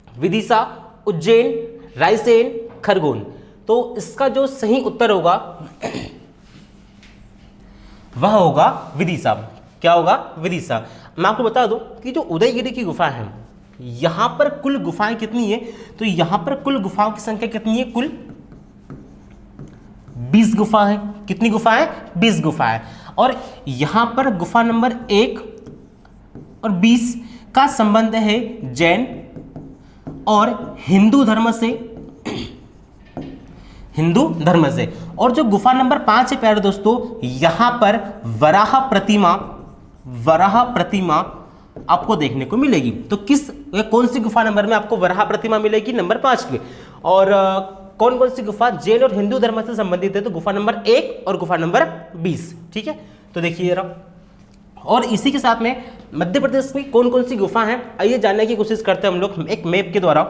विदिशा, उज्जैन, रायसेन, खरगोन। तो इसका जो सही उत्तर होगा वह होगा विदिशा। क्या होगा, विदिशा। मैं आपको बता दूं कि जो उदयगिरी की गुफा है, यहां पर कुल गुफाएं कितनी है, तो यहां पर कुल गुफाओं की संख्या कितनी है, कुल 20 गुफा है। कितनी गुफा है, 20 गुफा है। और यहां पर गुफा नंबर 1 और 20 का संबंध है जैन और हिंदू धर्म से, हिंदू धर्म से। और जो गुफा नंबर 5 है प्यारे दोस्तों, यहां पर वराह प्रतिमा आपको देखने को मिलेगी। तो कौन सी गुफा नंबर में आपको वराह प्रतिमा मिलेगी, नंबर 5 की। और कौन कौन सी गुफा जैन और हिंदू धर्म से संबंधित है, तो गुफा नंबर 1 और गुफा नंबर 20। ठीक है, तो देखिए जरा। और इसी के साथ में मध्य प्रदेश में कौन कौन सी गुफा है, आइए जानने की कोशिश करते हैं हम लोग एक मैप के द्वारा।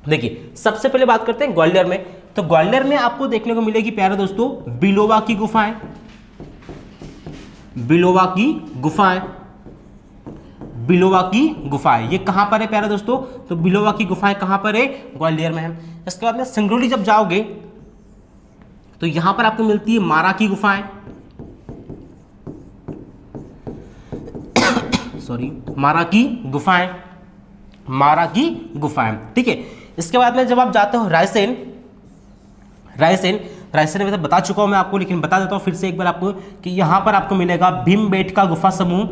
देखिए सबसे पहले बात करते हैं ग्वालियर में। तो ग्वालियर में आपको देखने को मिलेगी प्यारे दोस्तों बिलोवा की गुफाएं, बिलोवा की गुफाएं, बिलोवा की गुफाएं। ये कहां पर है प्यारे दोस्तों, तो बिलोवा की गुफाएं कहां पर है, ग्वालियर में है। इसके बाद में सिंगरौली जब जाओगे तो यहां पर आपको मिलती है मारा की गुफाएं, सॉरी मारा की गुफाएं, मारा की गुफाएं। ठीक है, इसके बाद में जब आप जाते हो रायसेन, रायसेन में तो बता चुका हूं मैं आपको, लेकिन बता देता हूं फिर से एक बार आपको कि यहां पर आपको मिलेगा भीमबेटका गुफा समूह,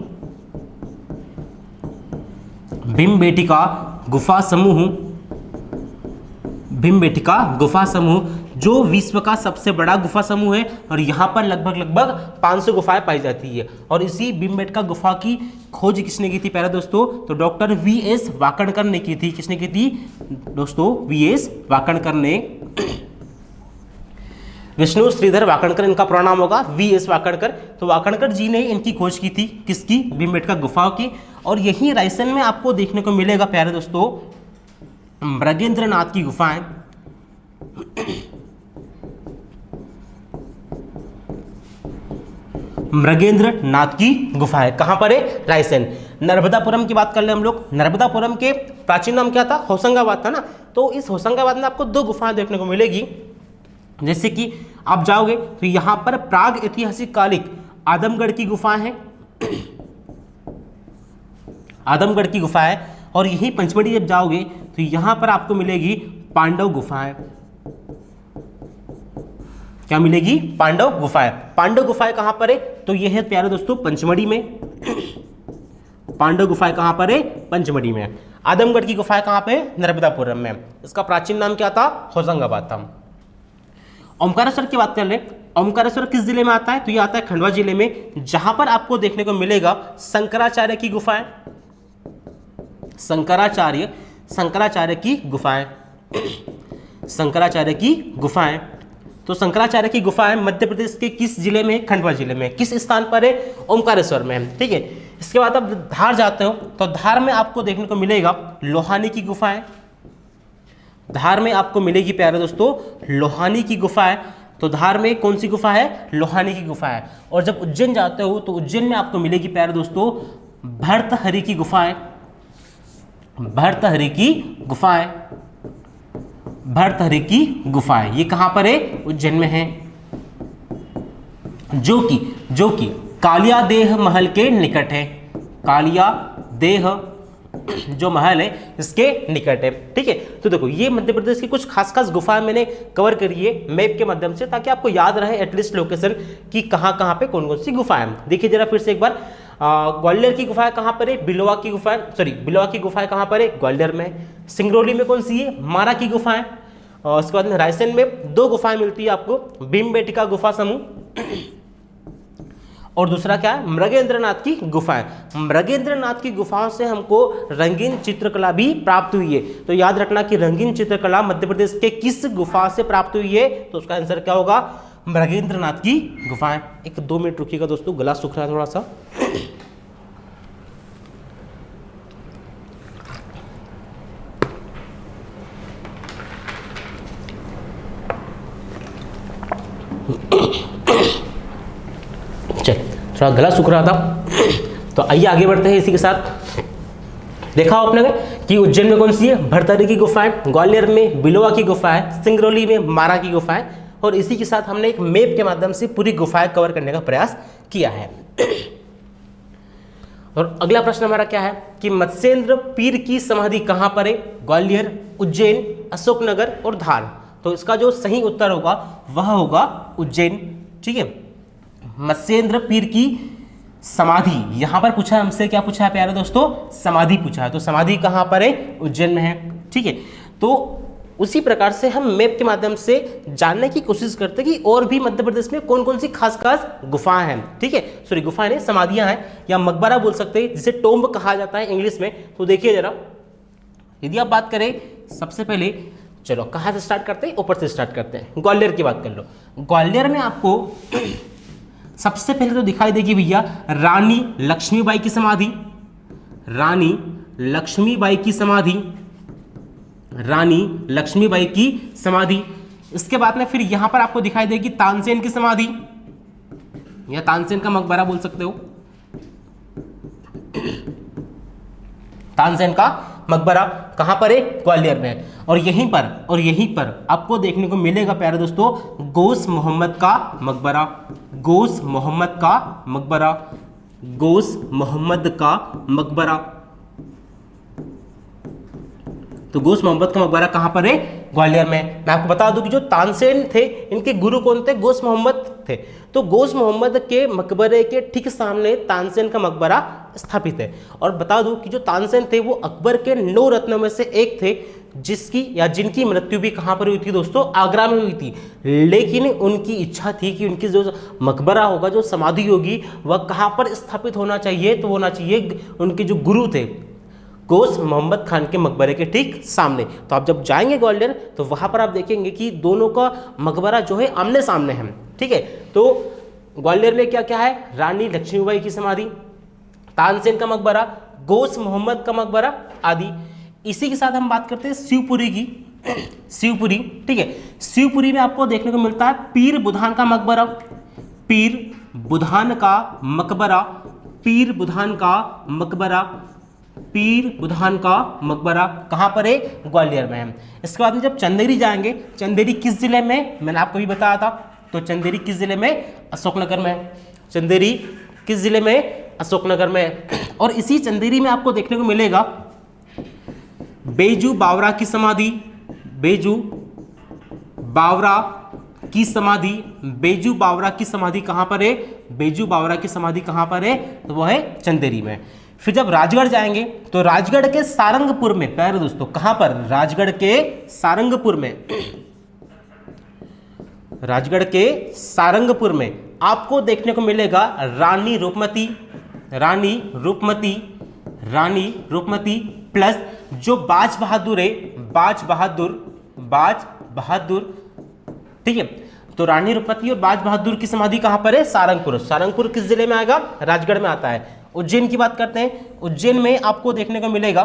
भीमबेटका गुफा समूह, भीमबेटका गुफा समूह जो विश्व का सबसे बड़ा गुफा समूह है। और यहाँ पर लगभग 500 गुफाएं पाई जाती है। और इसी भीमबेटका गुफा की खोज किसने की थी प्यारे दोस्तों, तो डॉक्टर वी.एस. वाकणकर ने की थी। किसने की थी दोस्तों, वी.एस. वाकणकर ने। विष्णु श्रीधर वाकणकर इनका पूरा नाम होगा, वी.एस. वाकणकर। तो वाकणकर जी ने इनकी खोज की थी, किसकी, भीमबेटका गुफाओं की। और यही रायसेन में आपको देखने को मिलेगा प्यारे दोस्तों मृगेंद्रनाथ की गुफाएं, मृगेंद्रनाथ की गुफाएं कहां पर है, रायसेन। नर्मदापुरम की बात कर ले हम लोग। नर्मदापुरम के प्राचीन नाम क्या था, होशंगाबाद था ना। तो इस होशंगाबाद में आपको 2 गुफाएं देखने को मिलेगी। जैसे कि आप जाओगे तो यहां पर प्राग ऐतिहासिक कालिक आदमगढ़ की गुफाएं हैं, आदमगढ़ की गुफा है। और यही पंचमढ़ी जब जाओगे तो यहां पर आपको मिलेगी पांडव गुफाएं। क्या मिलेगी, पांडव गुफाएं। पांडव गुफाएं कहां पर है, तो यह है प्यारे दोस्तों पंचमढ़ी में, पांडव गुफाएं कहाँ पर है? पंचमढ़ी में। आदमगढ़ की गुफाएं कहाँ पे? नर्मदापुरम में। इसका प्राचीन नाम क्या था? होशंगाबाद था। ओमकारेश्वर की बात कर ले, ओमकारेश्वर किस जिले में आता है? तो ये आता है खंडवा जिले में, जहां पर आपको देखने को मिलेगा शंकराचार्य की गुफाएं, शंकराचार्य की गुफाएं, शंकराचार्य की गुफाएं। तो शंकराचार्य की गुफाएं मध्य प्रदेश के किस जिले में? खंडवा जिले में। किस स्थान पर है? ओमकारेश्वर में। ठीक है, इसके बाद आप धार जाते हो तो धार में आपको देखने को मिलेगा लोहानी की गुफाएं। धार में आपको मिलेगी प्यारे दोस्तों लोहानी की गुफाएं। तो धार में कौन सी गुफा है? लोहानी की गुफा है। और जब उज्जैन जाते हो तो उज्जैन में आपको मिलेगी प्यारे दोस्तों भर्तहरि की गुफाएं, भर्तहरि की गुफाएं, भर्तहरि की गुफाएं। ये कहां पर है? उज्जैन में है, जो कि कालिया देह महल के निकट है। कालिया देह जो महल है इसके निकट है। ठीक है, तो देखो ये मध्य प्रदेश की कुछ खास गुफाएं मैंने कवर करी है मैप के माध्यम से, ताकि आपको याद रहे एटलीस्ट लोकेशन कि कहां पे कौन कौन सी गुफाएं। देखिए जरा फिर से एक बार, ग्वालियर की गुफाएं कहां पर है? बिलवा की गुफाएं, बिलवा की गुफाएं कहां पर है? ग्वालियर में। सिंगरौली में कौन सी है? मारा की गुफाएं। और उसके बाद में रायसेन में 2 गुफाएं मिलती है आपको, भीमबेटका गुफा समूह और दूसरा क्या है? मृगेंद्रनाथ की गुफाएं। मृगेंद्रनाथ की गुफाओं से हमको रंगीन चित्रकला भी प्राप्त हुई है। तो याद रखना कि रंगीन चित्रकला मध्य प्रदेश के किस गुफा से प्राप्त हुई है? तो उसका आंसर क्या होगा? मृगेंद्रनाथ की गुफाएं। एक 2 मिनट रुकिएगा दोस्तों, गला सूख रहा है थोड़ा सा। थोड़ा गला सूख रहा था। तो आइए आगे बढ़ते हैं इसी के साथ। देखा आपने कि उज्जैन में कौन सी है? भर्तहरि की गुफाएं, ग्वालियर में बिलवा की गुफाएं, सिंगरौली में मारा की गुफाएं। और इसी के साथ हमने एक मैप के माध्यम से पूरी गुफाएं कवर करने का प्रयास किया है। और अगला प्रश्न हमारा क्या है कि मत्स्येंद्र पीर की समाधि कहां पर है? ग्वालियर, उज्जैन, अशोकनगर और धार। तो इसका जो सही उत्तर होगा वह होगा उज्जैन। ठीक है, मत्स्येंद्र पीर की समाधि यहां पर पूछा है हमसे, क्या पूछा है प्यारे दोस्तों? समाधि पूछा है। तो समाधि कहां पर है? उज्जैन में है। ठीक है, तो उसी प्रकार से हम मैप के माध्यम से जानने की कोशिश करते हैं कि और भी मध्य प्रदेश में कौन कौन सी खास गुफाएं हैं। ठीक है, सॉरी गुफाएं नहीं, समाधियां हैं या मकबरा बोल सकते हैं, जिसे टोम्ब कहा जाता है इंग्लिश में। तो देखिए जरा, यदि आप बात करें सबसे पहले, चलो कहाँ से स्टार्ट करते हैं? ऊपर से स्टार्ट करते हैं। ग्वालियर की बात कर लो। ग्वालियर में आपको सबसे पहले तो दिखाई देगी भैया रानी लक्ष्मीबाई की समाधि, रानी लक्ष्मीबाई की समाधि, रानी लक्ष्मीबाई की समाधि। इसके बाद में फिर यहां पर आपको दिखाई देगी तानसेन की समाधि या तानसेन का मकबरा बोल सकते हो, तानसेन का मकबरा कहां पर है? ग्वालियर में। और यहीं पर आपको देखने को मिलेगा प्यारे दोस्तों गौस मोहम्मद का मकबरा, गौस मोहम्मद का मकबरा, गौस मोहम्मद का मकबरा। तो गौस मोहम्मद का मकबरा कहां पर है? ग्वालियर में। मैं आपको बता दूं कि जो तानसेन थे इनके गुरु कौन थे? गौस मोहम्मद थे। तो गौस मोहम्मद के मकबरे के ठीक सामने तानसेन का मकबरा स्थापित है। और बता दूं कि जो तानसेन थे वो अकबर के 9 रत्नों में से एक थे, जिसकी या जिनकी मृत्यु भी कहां पर हुई थी दोस्तों? आगरा में हुई थी। लेकिन उनकी इच्छा थी कि उनकी जो मकबरा होगा, जो समाधि होगी, वह कहां पर स्थापित होना चाहिए? तो होना चाहिए उनके जो गुरु थे गौस मोहम्मद खान के मकबरे के ठीक सामने। तो आप जब जाएंगे ग्वालियर तो वहां पर आप देखेंगे कि दोनों का मकबरा जो है आमने सामने है। ठीक है, तो ग्वालियर में क्या क्या है? रानी लक्ष्मीबाई की समाधि, तानसेन का मकबरा, गौस मोहम्मद का मकबरा आदि। इसी के साथ हम बात करते हैं शिवपुरी की। शिवपुरी, ठीक है, शिवपुरी में आपको देखने को मिलता है पीर बुधान का मकबरा, पीर बुधान का मकबरा, पीर बुधान का मकबरा, पीर बुधान का मकबरा कहां पर है? ग्वालियर में है। इसके बाद में जब चंदेरी जाएंगे, चंदेरी किस जिले में? मैंने आपको भी बताया था। तो चंदेरी किस जिले में? अशोकनगर में। चंदेरी किस जिले में? अशोकनगर में। और इसी चंदेरी में आपको देखने को मिलेगा बेजू बावरा की समाधि, बेजू बावरा की समाधि, बेजू बावरा की समाधि कहां पर है? बेजू बावरा की समाधि कहां पर है? तो वो है चंदेरी में। फिर जब राजगढ़ जाएंगे तो राजगढ़ के सारंगपुर में, प्यारे दोस्तों कहां पर, राजगढ़ के सारंगपुर में, राजगढ़ के सारंगपुर में आपको देखने को मिलेगा रानी रूपमती, रानी रूपमती, रानी रूपमती प्लस जो बाज बहादुर है, बाज बहादुर, बाज बहादुर, ठीक है। तो रानी रूपमती और बाज बहादुर की समाधि कहां पर है, सारंगपुर। सारंगपुर किस जिले में आएगा, राजगढ़ में आता है। उज्जैन की बात करते हैं, उज्जैन में आपको देखने को मिलेगा,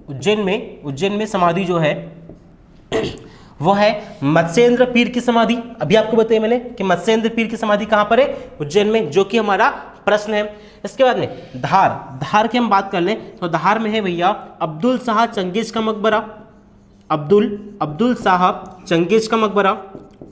उज्जैन में समाधि जो है वो है मत्स्येंद्र पीर की समाधि। अभी आपको बताया मैंने कि मत्स्येंद्र पीर की समाधि कहां पर है, उज्जैन में, जो कि हमारा प्रश्न है। इसके बाद में धार, धार की हम बात कर लें तो धार में है भैया अब्दुल शाह चंगेज का मकबरा, अब्दुल शाह चंगेज का मकबरा,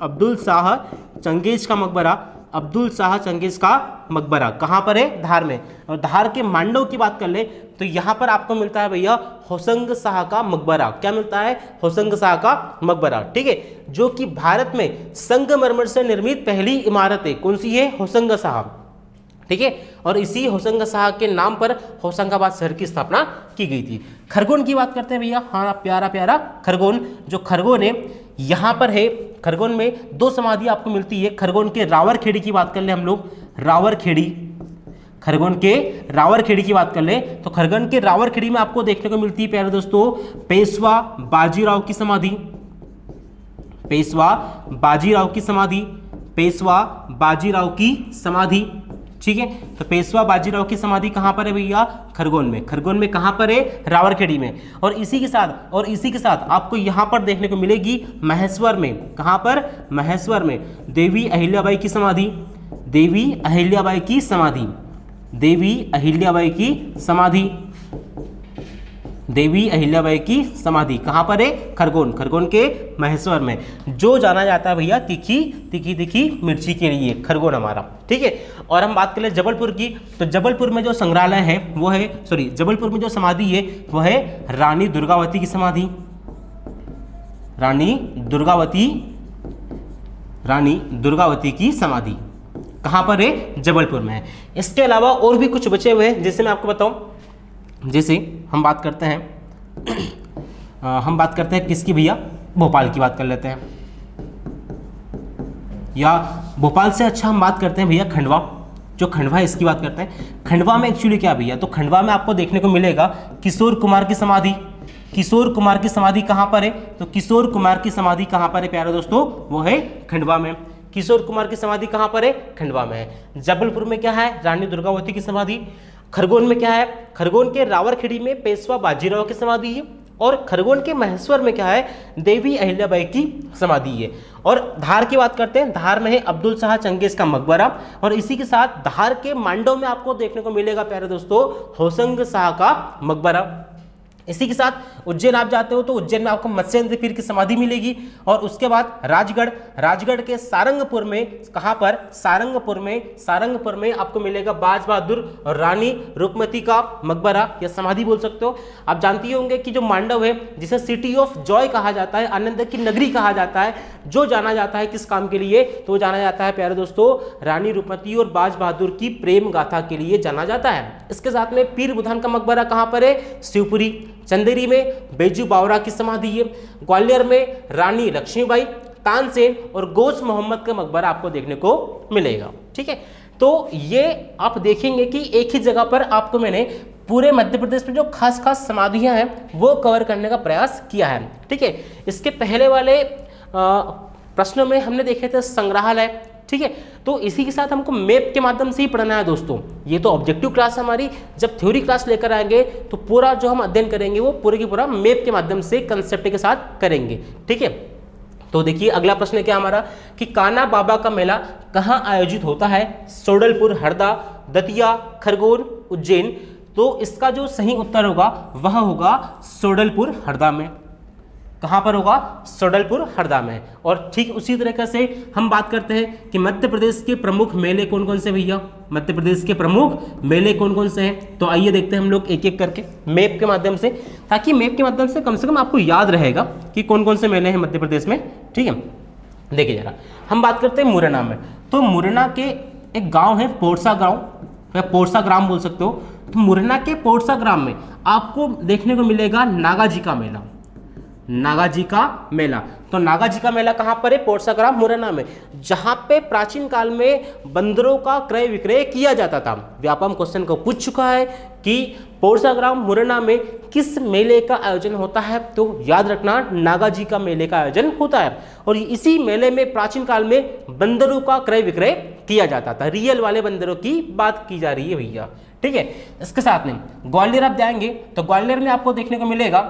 अब्दुल शाह चंगेज का मकबरा, अब्दुल शाह चंगेज का मकबरा कहां पर है, धार में। और धार के मांडव की बात कर ले तो यहां पर आपको मिलता है भैया होशंग शाह का मकबरा। क्या मिलता है, होशंग शाह का मकबरा, ठीक है, जो कि भारत में संगमरमर से निर्मित पहली इमारत है। कौन सी है, होशंग शाह, ठीक है। और इसी होशंग शाह के नाम पर होशंगाबाद शहर की स्थापना की गई थी। खरगोन की बात करते हैं भैया, हाँ प्यारा प्यारा खरगोन, जो खरगोन है यहाँ पर है। खरगोन में दो समाधि आपको मिलती है। खरगोन के रावरखेड़ी की बात कर ले हम लोग, रावरखेड़ी, खरगोन के रावरखेड़ी की बात कर ले तो खरगोन के रावरखेड़ी में आपको देखने को मिलती है प्यारे दोस्तों पेशवा बाजीराव की समाधि, पेशवा बाजीराव की समाधि, पेशवा बाजीराव की समाधि, ठीक है। तो पेशवा बाजीराव की समाधि कहां पर है भैया, खरगोन में। खरगोन में कहां पर है, रावरखेड़ी में। और इसी के साथ आपको यहां पर देखने को मिलेगी महेश्वर में। कहां पर, महेश्वर में देवी अहिल्याबाई की समाधि, देवी अहिल्याबाई की समाधि, देवी अहिल्याबाई की समाधि, देवी अहिल्याबाई की समाधि कहां पर है, खरगोन, खरगोन के महेश्वर में, जो जाना जाता है भैया तीखी मिर्ची के लिए, खरगोन हमारा, ठीक है। और हम बात करें जबलपुर की तो जबलपुर में जो संग्रहालय है वो है, जबलपुर में जो समाधि है वो है रानी दुर्गावती की समाधि, रानी दुर्गावती की समाधि कहां पर है, जबलपुर में है। इसके अलावा और भी कुछ बचे हुए हैं जैसे मैं आपको बताऊं, जैसे हम बात करते हैं किसकी भैया, भोपाल की बात कर लेते हैं, या भोपाल से अच्छा हम बात करते हैं भैया खंडवा, जो खंडवा है इसकी बात करते हैं। खंडवा में एक्चुअली क्या भैया, तो खंडवा में आपको देखने को मिलेगा किशोर कुमार की समाधि, किशोर कुमार की समाधि कहां पर है, तो किशोर कुमार की समाधि कहां पर है प्यारे दोस्तों, वो है खंडवा में। किशोर कुमार की समाधि कहां पर है, खंडवा में है। जबलपुर में क्या है, रानी दुर्गावती की समाधि। खरगोन में क्या है, खरगोन के रावरखेड़ी में पेशवा बाजीराव की समाधि है। और खरगोन के महेश्वर में क्या है, देवी अहिल्याबाई की समाधि है। और धार की बात करते हैं, धार में है अब्दुल शाह चंगेज का मकबरा। और इसी के साथ धार के मांडव में आपको देखने को मिलेगा प्यारे दोस्तों होशंग शाह का मकबरा। इसी के साथ उज्जैन आप जाते हो तो उज्जैन में आपको मत्स्येंद्र पीर की समाधि मिलेगी। और उसके बाद राजगढ़ के सारंगपुर में, कहां पर, सारंगपुर में आपको मिलेगा बाज बहादुर और रानी रूपमती का मकबरा या समाधि बोल सकते हो। आप जानती होंगे कि जो मांडव है जिसे सिटी ऑफ जॉय कहा जाता है, आनंद की नगरी कहा जाता है, जो जाना जाता है किस काम के लिए, तो जाना जाता है प्यारे दोस्तों रानी रूपमती और बाज बहादुर की प्रेम गाथा के लिए जाना जाता है। इसके साथ में पीर बुधान का मकबरा कहां पर है, शिवपुरी। चंदेरी में बैजू बावरा की समाधि है। ग्वालियर में रानी लक्ष्मीबाई, तानसेन और गोश मोहम्मद का मकबरा आपको देखने को मिलेगा, ठीक है। तो ये आप देखेंगे कि एक ही जगह पर आपको मैंने पूरे मध्य प्रदेश में जो खास समाधियां हैं वो कवर करने का प्रयास किया है, ठीक है। इसके पहले वाले प्रश्नों में हमने देखे थे संग्रहालय, ठीक है। तो इसी के साथ हमको मैप के माध्यम से ही पढ़ना है दोस्तों। ये तो ऑब्जेक्टिव क्लास हमारी, जब थ्योरी क्लास लेकर आएंगे तो पूरा जो हम अध्ययन करेंगे वो पूरे की पूरा मैप के माध्यम से कंसेप्ट के साथ करेंगे, ठीक है। तो देखिए अगला प्रश्न है क्या हमारा कि कान्हा बाबा का मेला कहाँ आयोजित होता है, सोडलपुर, हरदा, दतिया, खरगोन, उज्जैन। तो इसका जो सही उत्तर होगा वह होगा सोडलपुर हरदा में। कहां पर होगा, सोडलपुर हरदा में। और ठीक उसी तरीके से हम बात करते हैं कि मध्य प्रदेश के प्रमुख मेले कौन कौन से भैया, मध्य प्रदेश के प्रमुख मेले कौन कौन से हैं। तो आइए देखते हैं हम लोग एक एक करके मैप के माध्यम से, ताकि मैप के माध्यम से कम आपको याद रहेगा कि कौन कौन से मेले हैं मध्य प्रदेश में, ठीक है। देखिए जरा हम बात करते हैं मुरैना में। तो मुरैना के एक गाँव है पोरसा गाँव या पोरसा ग्राम बोल सकते हो। तो मुरैना के पोरसा ग्राम में आपको देखने को मिलेगा नागाजी का मेला, नागाजी का मेला। तो नागाजी का मेला कहाँ पर है? पोरसा ग्राम मुरैना में, जहाँ पे प्राचीन काल में बंदरों का क्रय विक्रय किया जाता था। व्यापम क्वेश्चन को पूछ चुका है कि पोरसा ग्राम मुरैना में किस मेले का आयोजन होता है, तो याद रखना नागाजी का मेले का आयोजन होता है। और इसी मेले में प्राचीन काल में बंदरों का क्रय विक्रय किया जाता था, रियल वाले बंदरों की बात की जा रही है भैया, ठीक है। इसके साथ में ग्वालियर आप जाएंगे तो ग्वालियर में आपको देखने को मिलेगा,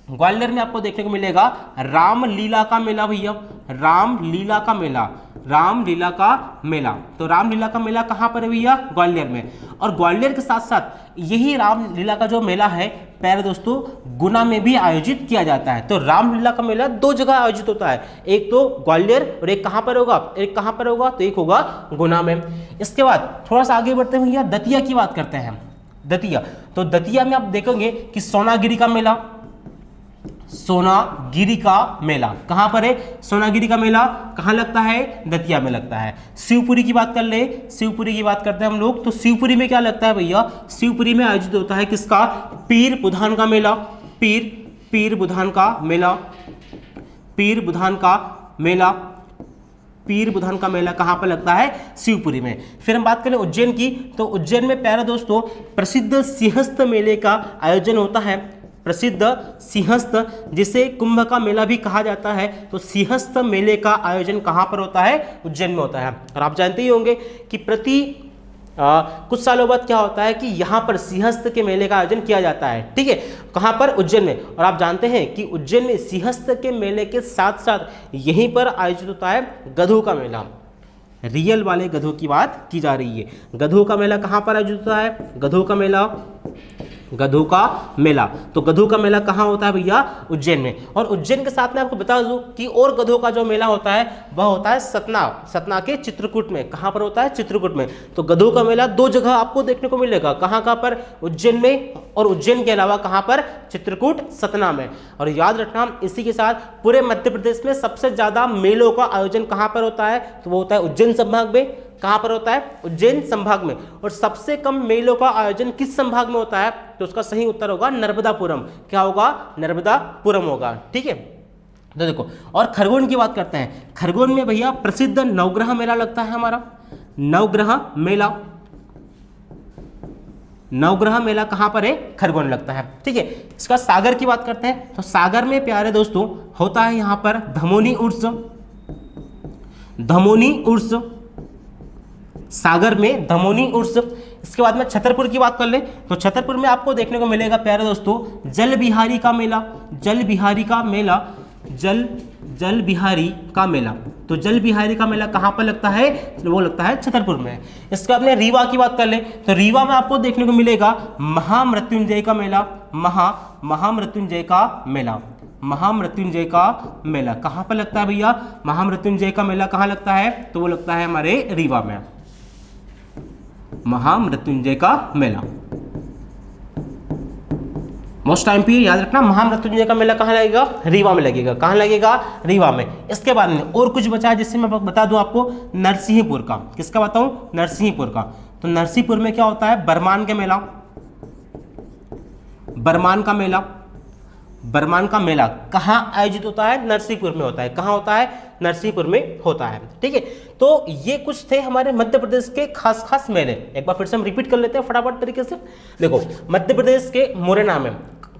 ग्वालियर में आपको देखने को मिलेगा रामलीला का मेला भैया, रामलीला का मेला, रामलीला का मेला। तो रामलीला का मेला कहाँ पर है भैया? ग्वालियर में। और ग्वालियर के साथ साथ यही रामलीला का जो मेला है प्यारे दोस्तों गुना में भी आयोजित किया जाता है। तो रामलीला का मेला दो जगह आयोजित होता है, एक तो ग्वालियर और एक कहाँ पर होगा, एक कहाँ पर होगा, तो एक होगा गुना में। इसके बाद थोड़ा सा आगे बढ़ते हैं भैया, दतिया की बात करते हैं। दतिया, तो दतिया में आप देखेंगे कि सोनागिरी का मेला, सोनागिरी का मेला कहां पर है? सोनागिरी का मेला कहां लगता है? दतिया में लगता है। शिवपुरी की बात कर ले, शिवपुरी की बात करते हैं हम लोग, तो शिवपुरी में क्या लगता है भैया? शिवपुरी में आयोजित होता है किसका? पीर बुधान का मेला, पीर बुधान का मेला, पीर बुधान का मेला, पीर बुधान का मेला कहां पर लगता है? शिवपुरी में। फिर हम बात करें उज्जैन की, तो उज्जैन में प्यारे दोस्तों प्रसिद्ध सिंहस्थ मेले का आयोजन होता है, प्रसिद्ध सिंहस्थ, जिसे कुंभ का मेला भी कहा जाता है। तो सिंहस्थ मेले का आयोजन कहाँ पर होता है? उज्जैन में होता है। और आप जानते ही होंगे कि प्रति कुछ सालों बाद क्या होता है कि यहाँ पर सिंहस्थ के मेले का आयोजन किया जाता है, ठीक है। कहाँ पर? उज्जैन में। और आप जानते हैं कि उज्जैन में सिंहस्थ के मेले के साथ साथ यहीं पर आयोजित होता है गधों का मेला, रियल वाले गधों की बात की जा रही है। गधों का मेला कहाँ पर आयोजित होता है? गधों का मेला, गधों का मेला। तो गधों का मेला कहाँ होता है भैया? उज्जैन में। और उज्जैन के साथ में आपको बता दूं कि और गधों का जो मेला होता है वह होता है सतना, सतना के चित्रकूट में। कहाँ पर होता है? चित्रकूट में। तो गधों का मेला दो जगह आपको देखने को मिलेगा, कहाँ कहाँ पर? उज्जैन में, और उज्जैन के अलावा कहाँ पर? चित्रकूट, सतना में। और याद रखना इसी के साथ पूरे मध्य प्रदेश में सबसे ज्यादा मेलों का आयोजन कहाँ पर होता है? तो वो होता है उज्जैन संभाग में। कहाँ पर होता है? उज्जैन संभाग में। और सबसे कम मेलों का आयोजन किस संभाग में होता है? तो उसका सही उत्तर होगा नर्मदापुरम। क्या होगा? नर्मदापुरम होगा, ठीक है। तो देखो, और खरगोन की बात करते हैं। खरगोन में भैया प्रसिद्ध नवग्रह मेला लगता है हमारा, नवग्रह मेला, नवग्रह मेला कहाँ पर है? खरगोन लगता है, ठीक है। इसका सागर की बात करते हैं, तो सागर में प्यारे दोस्तों होता है यहाँ पर धमोनी उर्स, धमोनी उर्स, सागर में धमोनी उर्स। इसके बाद में छतरपुर की बात कर ले, तो छतरपुर में आपको देखने को मिलेगा प्यारे दोस्तों जल बिहारी का मेला, जल बिहारी का मेला, जल बिहारी का मेला। तो जल बिहारी का मेला कहाँ पर लगता है? वो लगता है छतरपुर में। इसके बाद में रीवा की बात कर ले, तो रीवा में आपको देखने को मिलेगा महामृत्युंजय का मेला, महामृत्युंजय का मेला, महामृत्युंजय का मेला कहाँ पर लगता है भैया? महामृत्युंजय का मेला कहाँ लगता है? तो वो लगता है हमारे रीवा में, महामृत्युंजय का मेला। मोस्ट टाइम पे याद रखना महामृत्युंजय का मेला कहाँ लगेगा? रीवा में लगेगा। कहाँ लगेगा? रीवा में। इसके बाद में और कुछ बचा है जिससे मैं बता दूं आपको, नरसिंहपुर का। किसका बताऊं? नरसिंहपुर का। तो नरसिंहपुर में क्या होता है? बरमान का मेला, बरमान का मेला, बरमान का मेला कहाँ आयोजित होता है? नरसिंहपुर में होता है। कहाँ होता है? नरसिंहपुर में होता है, ठीक है। तो ये कुछ थे हमारे मध्य प्रदेश के खास खास मेले। एक बार फिर से हम रिपीट कर लेते हैं फटाफट तरीके से। देखो, मध्य प्रदेश के मुरैना में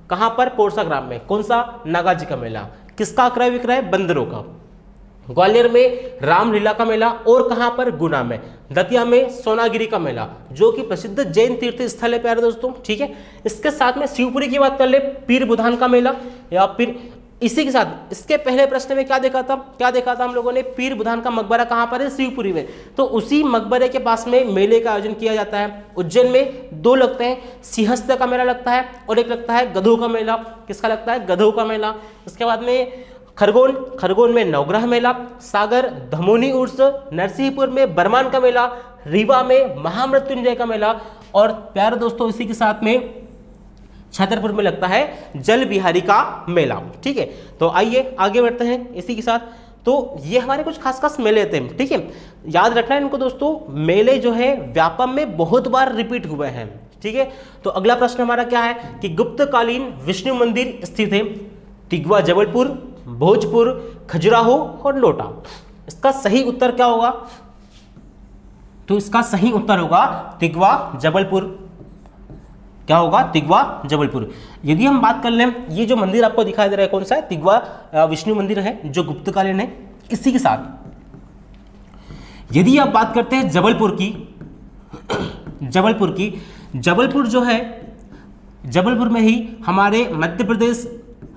कहाँ पर? पोरसा ग्राम में। कौन सा? नागाजी का मेला। किसका क्रय विक्रय? बंदरों का। ग्वालियर में रामलीला का मेला, और कहां पर? गुना में। दतिया में सोनागिरी का मेला, जो कि प्रसिद्ध जैन तीर्थ स्थल है प्यारे दोस्तों, ठीक है। इसके साथ में शिवपुरी की बात कर ले, पीर बुधान का मेला, या फिर इसी के साथ इसके पहले प्रश्न में क्या देखा था हम लोगों ने? पीर बुधान का मकबरा कहां पर है? शिवपुरी में। तो उसी मकबरे के पास में मेले का आयोजन किया जाता है। उज्जैन में दो लगते हैं, सिंहस्थ का मेला लगता है और एक लगता है गधों का मेला। किसका लगता है? गधों का मेला। इसके बाद में खरगोन में नवग्रह मेला, सागर धमोनी उर्स, नरसिंहपुर में बरमान का मेला, रीवा में महामृत्युंजय का मेला, और प्यारे दोस्तों इसी के साथ में छतरपुर में लगता है जल बिहारी का मेला, ठीक है। तो आइए आगे बढ़ते हैं इसी के साथ। तो ये हमारे कुछ खास खास मेले थे, ठीक है। याद रखना है इनको दोस्तों, मेले जो है व्यापम में बहुत बार रिपीट हुए हैं, ठीक है। तो अगला प्रश्न हमारा क्या है कि गुप्तकालीन विष्णु मंदिर स्थित है तिगवा जबलपुर, भोजपुर, खजुराहो और लोटा। इसका सही उत्तर क्या होगा? तो इसका सही उत्तर होगा तिगवा जबलपुर। क्या होगा? तिगवा जबलपुर। यदि हम बात कर लें, ये जो मंदिर आपको दिखाई दे रहा है कौन सा है? तिगवा विष्णु मंदिर है जो गुप्तकालीन है। इसी के साथ यदि आप बात करते हैं जबलपुर की, जबलपुर जो है, जबलपुर में ही हमारे मध्य प्रदेश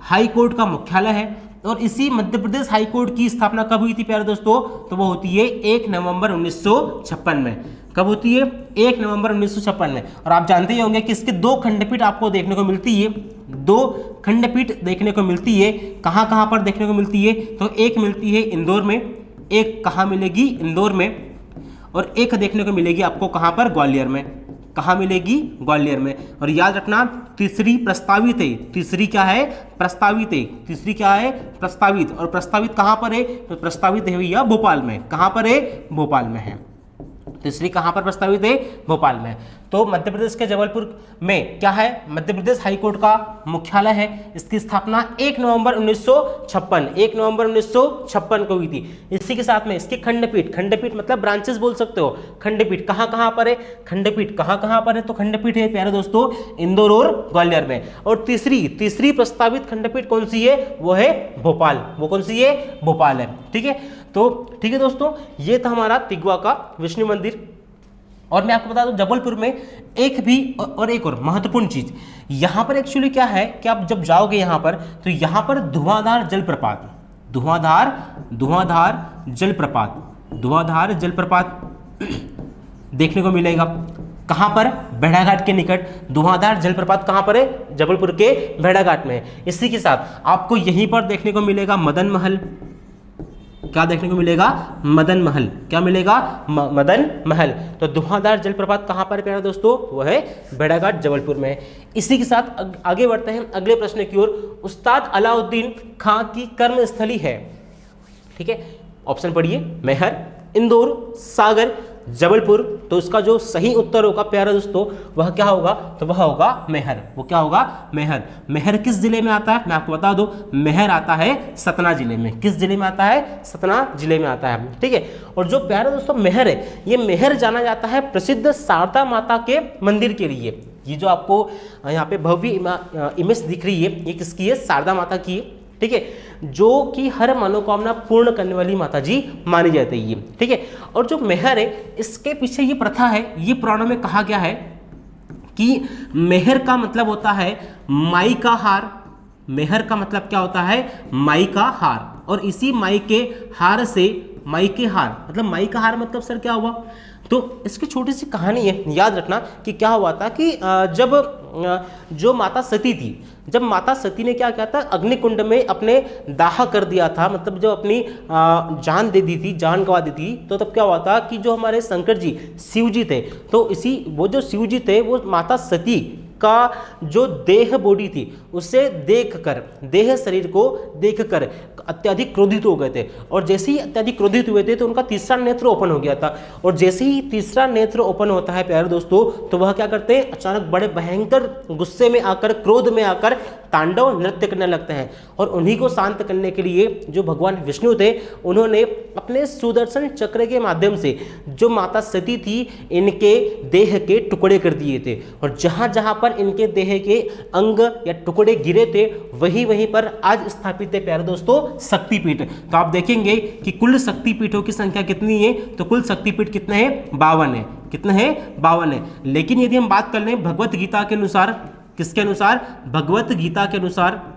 हाई कोर्ट का मुख्यालय है और इसी मध्य प्रदेश हाई कोर्ट की स्थापना कब हुई थी प्यारे दोस्तों? तो वो होती है 1 नवंबर 1956 में। कब होती है? 1 नवंबर 1956 में। और आप जानते ही होंगे कि इसके 2 खंडपीठ आपको देखने को मिलती है, 2 खंडपीठ देखने को मिलती है। कहाँ पर देखने को मिलती है? तो एक मिलती है इंदौर में, एक कहाँ मिलेगी? इंदौर में, और एक देखने को मिलेगी आपको कहाँ पर? ग्वालियर में। कहाँ मिलेगी? ग्वालियर में। और याद रखना तीसरी प्रस्तावित है, तीसरी क्या है? प्रस्तावित है। तीसरी क्या है? प्रस्तावित। और प्रस्तावित कहाँ पर है? तो प्रस्तावित है भैया भोपाल में। कहाँ पर है? भोपाल में है। तीसरी कहाँ पर प्रस्तावित है? भोपाल में। तो मध्य प्रदेश के जबलपुर में क्या है? मध्य प्रदेश हाईकोर्ट का मुख्यालय है। इसकी स्थापना 1 नवंबर 1956 को हुई थी। इसी के साथ में इसके खंडपीठ मतलब ब्रांचेस बोल सकते हो। खंडपीठ कहाँ पर है? खंडपीठ कहाँ पर है? तो खंडपीठ है प्यारे दोस्तों इंदौर और ग्वालियर में। और तीसरी प्रस्तावित खंडपीठ कौन सी है? वो है भोपाल। वो कौन सी है? भोपाल है। ठीक है। तो ठीक है दोस्तों, ये था हमारा तिगवा का विष्णु मंदिर। और मैं आपको बता दूं जबलपुर में एक और महत्वपूर्ण चीज यहां पर एक्चुअली क्या है कि आप जब जाओगे यहां पर, तो यहां पर धुआंधार जलप्रपात देखने को मिलेगा। कहां पर? भेड़ाघाट के निकट धुआंधार जलप्रपात कहां पर है? जबलपुर के भेड़ाघाट में। इसी के साथ आपको यहीं पर देखने को मिलेगा मदन महल। क्या देखने को मिलेगा? मदन महल। क्या मिलेगा? मदन महल। तो धुआंधार जलप्रपात कहां पर है प्यारे दोस्तों? वो है भेड़ाघाट जबलपुर में। इसी के साथ आगे बढ़ते हैं अगले प्रश्न की ओर। उस्ताद अलाउद्दीन खां की कर्मस्थली है, ठीक है, ऑप्शन पढ़िए, मेहर, इंदौर, सागर, जबलपुर। तो इसका जो सही उत्तर होगा प्यारे दोस्तों वह क्या होगा? तो वह होगा मेहर। वो क्या होगा? मेहर। मेहर किस जिले में आता है? मैं आपको बता दूं, मेहर आता है सतना जिले में। किस जिले में आता है? सतना जिले में आता है। ठीक है। और जो प्यारे दोस्तों मेहर है, ये मेहर जाना जाता है प्रसिद्ध शारदा माता के मंदिर के लिए। ये जो आपको यहाँ पे भव्य इमेज दिख रही है, ये किसकी है? शारदा माता की है। ठीक है, जो कि हर मनोकामना पूर्ण करने वाली माता जी मानी जाती है। ठीक है। और जो मेहर है, इसके पीछे ये प्रथा है, ये पुराणों में कहा गया है कि मेहर का मतलब होता है माई का हार। मेहर का मतलब क्या होता है? माई का हार। और इसी माई के हार से, माई के हार मतलब माई का हार मतलब सर क्या हुआ? तो इसकी छोटी सी कहानी है, याद रखना कि क्या हुआ था कि जब जो माता सती थी, जब माता सती ने क्या किया था? अग्निकुंड में अपने दाह कर दिया था, मतलब जब अपनी जान दे दी थी, जान गंवा दी थी, तो तब क्या हुआ था कि जो हमारे शंकर जी शिव जी थे, तो वो जो शिव जी थे वो माता सती का जो देह बॉडी थी उसे देखकर, देह शरीर को देखकर अत्यधिक क्रोधित हो गए थे। और जैसे ही अत्यधिक क्रोधित हुए थे तो उनका तीसरा नेत्र ओपन हो गया था। और जैसे ही तीसरा नेत्र ओपन होता है प्यारे दोस्तों, तो वह क्या करते हैं? अचानक बड़े भयंकर गुस्से में आकर, क्रोध में आकर तांडव नृत्य करने लगते हैं। और उन्हीं को शांत करने के लिए जो भगवान विष्णु थे, उन्होंने अपने सुदर्शन चक्र के माध्यम से जो माता सती थी, इनके देह के टुकड़े कर दिए थे। और जहां जहां पर इनके देह के अंग या टुकड़े गिरे थे, वहीं पर आज स्थापित है प्यारे दोस्तों शक्तिपीठ। तो आप देखेंगे कि कुल शक्तिपीठों की संख्या कितनी है? तो कुल शक्तिपीठ कितने हैं? 52 है। कितने हैं? 52 है। लेकिन यदि हम बात कर लें भगवत गीता के अनुसार, किसके अनुसार? भगवत गीता के अनुसार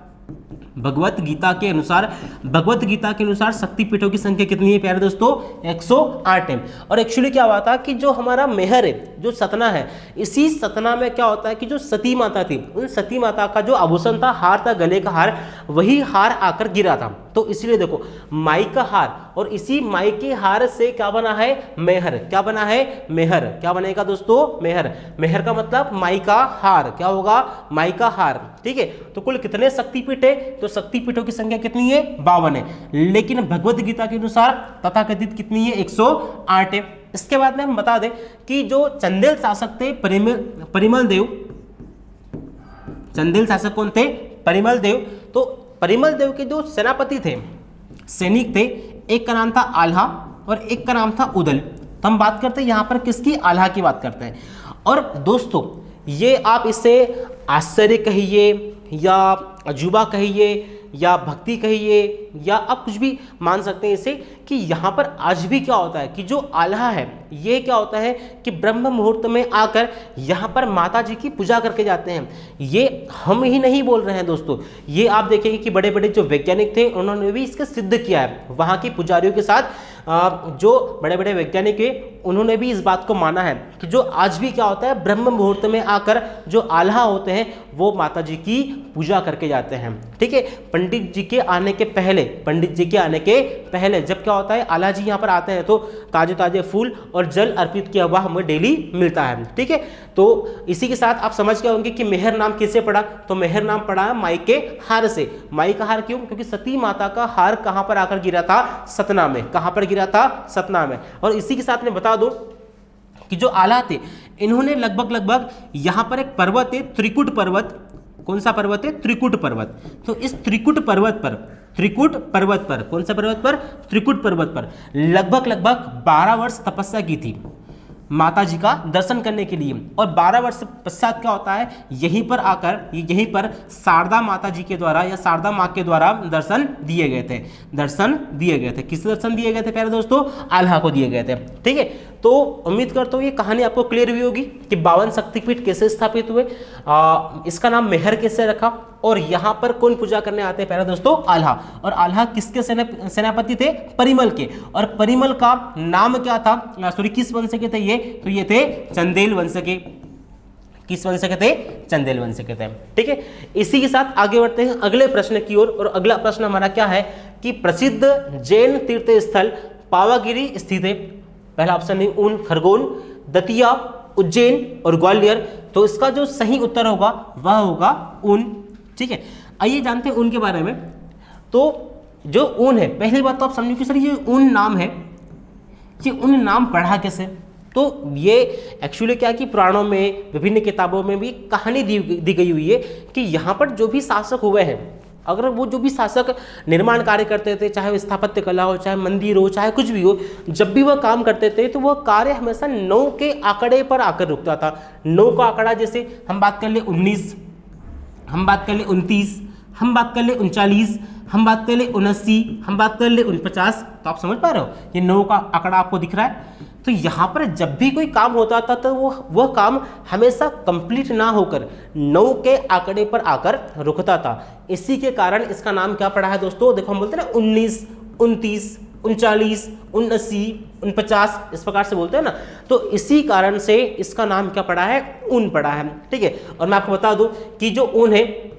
शक्तिपीठों की संख्या कितनी है प्यारे दोस्तों? 108 है। और एक्चुअली क्या हुआ था कि जो हमारा मेहर है, जो सतना है, इसी सतना में क्या होता है कि जो सती माता थी, उन सती माता का जो आभूषण था, हार था, गले का हार, वही हार आकर गिरा था। तो इसलिए देखो, माई का हार, और इसी माई के हार से क्या बना है? मेहर। क्या बना है? मेहर। क्या बनेगा दोस्तों? मेहर। मेहर का मतलब माई का हार। क्या होगा? माई का हार। ठीक है। तो कुल कितने शक्तिपीठ है? तो शक्तिपीठों की संख्या कितनी है? 52 है। लेकिन भगवत गीता के अनुसार तथाकथित कितनी है? 108 है। इसके बाद में हम बता दें कि जो चंदेल शासक थे परिमल देव, चंदेल शासक कौन थे? परिमल देव। तो परिमल देव के जो सेनापति थे, सैनिक थे, एक का नाम था आल्हा और एक का नाम था उदल। तो हम बात करते हैं यहाँ पर किसकी? आल्हा की बात करते हैं। और दोस्तों ये आप इसे आश्चर्य कहिए या अजूबा कहिए या भक्ति कहिए या आप कुछ भी मान सकते हैं इसे, कि यहाँ पर आज भी क्या होता है कि जो आल्हा है ये क्या होता है कि ब्रह्म मुहूर्त में आकर यहाँ पर माता जी की पूजा करके जाते हैं। ये हम ही नहीं बोल रहे हैं दोस्तों, ये आप देखेंगे कि बड़े बड़े जो वैज्ञानिक थे उन्होंने भी इसका सिद्ध किया है। वहाँ की पुजारियों के साथ जो बड़े बड़े वैज्ञानिक हैं उन्होंने भी इस बात को माना है कि जो आज भी क्या होता है, ब्रह्म मुहूर्त में आकर जो आल्हा होते हैं वो माता जी की पूजा करके जाते हैं। ठीक है, पंडित जी के आने के पहले जब क्या होता है, आल्हा जी यहाँ पर आते हैं तो ताजे ताजे फूल और जल अर्पित किया हुआ हमें डेली मिलता है। ठीक है, तो इसी के साथ आप समझ गए होंगे कि मेहर नाम किससे पड़ा? तो मेहर नाम पड़ा है माई के हार से। माई का हार क्यों? क्योंकि सती माता का हार कहां पर आकर गिरा था? सतना में। कहां पर गिरा था? सतना में। और इसी के साथ में बता दो कि जो आल्हा थे इन्होंने लगभग यहां पर एक पर्वत है, त्रिकुट पर्वत। कौन सा पर्वत है? त्रिकुट पर्वत। तो इस त्रिकुट पर्वत पर कौन सा पर्वत पर? त्रिकुट पर्वत पर लगभग 12 वर्ष तपस्या की थी माता जी का दर्शन करने के लिए। और 12 वर्ष पश्चात क्या होता है, यहीं पर शारदा माता जी के द्वारा या शारदा माँ के द्वारा दर्शन दिए गए थे। किस दर्शन दिए गए थे प्यारे दोस्तों? आल्हा को दिए गए थे। ठीक है, तो उम्मीद करता हूँ ये कहानी आपको क्लियर हुई होगी कि 52 शक्तिपीठ कैसे स्थापित हुए, इसका नाम मेहर कैसे रखा और यहाँ पर कौन पूजा करने आते हैं प्यारे दोस्तों? आल्हा। और आल्हा किसके सेनापति थे? परिमल के। और परिमल का नाम क्या था? किस वंश के थे ये? तो ये थे चंदेल वंश के। किस वंश के थे? चंदेल वंश के थे। ठीक है, इसी के साथ आगे बढ़ते हैं अगले प्रश्न की ओर। और अगला प्रश्न हमारा क्या है कि प्रसिद्ध जैन तीर्थ स्थल पावागिरी स्थित है। पहला ऑप्शन है ऊन, खरगोन, दतिया, उज्जैन और ग्वालियर। तो इसका जो सही उत्तर होगा वह होगा ऊन। ठीक है, आइए जानते हैं ऊन के बारे में। तो जो ऊन है, पहली बात तो आप समझो कि सर ये ऊन नाम है, ये ऊन नाम पढ़ा कैसे? तो ये एक्चुअली क्या है कि पुराणों में, विभिन्न किताबों में भी कहानी दी गई हुई है कि यहाँ पर जो भी शासक हुए हैं, अगर वो जो भी शासक निर्माण कार्य करते थे, चाहे स्थापत्य कला हो, चाहे मंदिर हो, चाहे कुछ भी हो, जब भी वह काम करते थे तो वह कार्य हमेशा 9 के आंकड़े पर आकर रुकता था। 9 का आंकड़ा, जैसे हम बात कर ले 19, हम बात कर ले 29, हम बात कर ले 39, हम बात कर ले 79, हम बात कर ले 49। तो आप समझ पा रहे हो, ये 9 का आंकड़ा आपको दिख रहा है। तो यहाँ पर जब भी कोई काम होता था तो वह काम हमेशा कंप्लीट ना होकर 9 के आंकड़े पर आकर रुकता था। इसी के कारण इसका नाम क्या पड़ा है दोस्तों? देखो हम बोलते हैं ना 19, 29, 39, 79, 49, इस प्रकार से बोलते हैं ना। तो इसी कारण से इसका नाम क्या पड़ा है? ऊन पड़ा है। ठीक है, और मैं आपको बता दूं कि जो ऊन है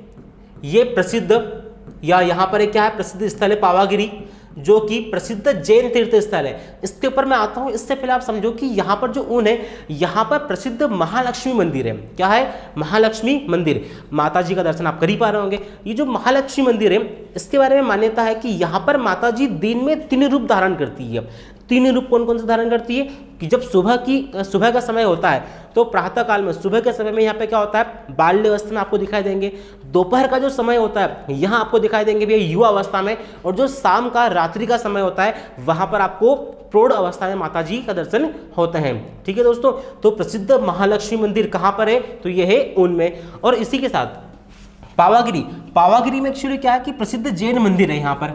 ये प्रसिद्ध, या यहाँ पर क्या है, प्रसिद्ध स्थल है पावागिरी, जो कि प्रसिद्ध जैन तीर्थ स्थल है। इसके ऊपर मैं आता हूँ, इससे पहले आप समझो कि यहाँ पर जो ऊन है, यहाँ पर प्रसिद्ध महालक्ष्मी मंदिर है। क्या है? महालक्ष्मी मंदिर। माता जी का दर्शन आप कर ही पा रहे होंगे। ये जो महालक्ष्मी मंदिर है, इसके बारे में मान्यता है कि यहाँ पर माता जी दिन में 3 रूप धारण करती है। 3 रूप कौन कौन से धारण करती है? कि जब सुबह का समय होता है तो प्रातः काल में, सुबह के समय में यहाँ पे क्या होता है? बाल्य अवस्था में आपको दिखाई देंगे। दोपहर का जो समय होता है यहाँ आपको दिखाई देंगे भैया युवा अवस्था में। और जो शाम का, रात्रि का समय होता है वहाँ पर आपको प्रौढ़ अवस्था में माता जी का दर्शन होते हैं। ठीक है दोस्तों, तो प्रसिद्ध महालक्ष्मी मंदिर कहाँ पर है? तो ये है ऊन में। और इसी के साथ पावागिरी में एक्चुअली क्या है कि प्रसिद्ध जैन मंदिर है। यहाँ पर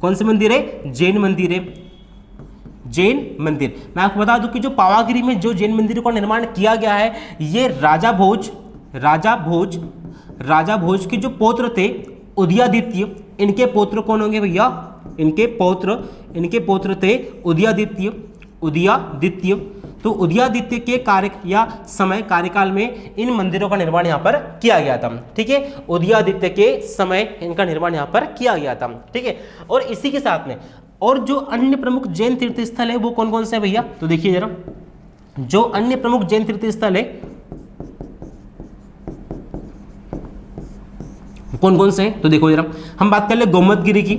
कौन से मंदिर है? जैन मंदिर है। जैन मंदिर, मैं आपको बता दूं कि जो पावागिरी में जो जैन मंदिर का निर्माण किया गया है, ये राजा भोज के जो पौत्र थे उदयादित्य, इनके पौत्र कौन होंगे भैया? इनके पौत्र थे उदयादित्य। तो उदयादित्य के कार्यकाल में इन मंदिरों का निर्माण यहाँ पर किया गया था। ठीक है, उदयादित्य के समय इनका निर्माण यहाँ पर किया गया था। ठीक है, और इसी के साथ में और जो अन्य प्रमुख जैन तीर्थ स्थल है वो कौन कौन से भैया? तो देखिए जरा, जो अन्य प्रमुख जैन तीर्थ स्थल है कौन कौन से हैं? तो देखो जरा, हम बात कर ले गोमतगिरी की।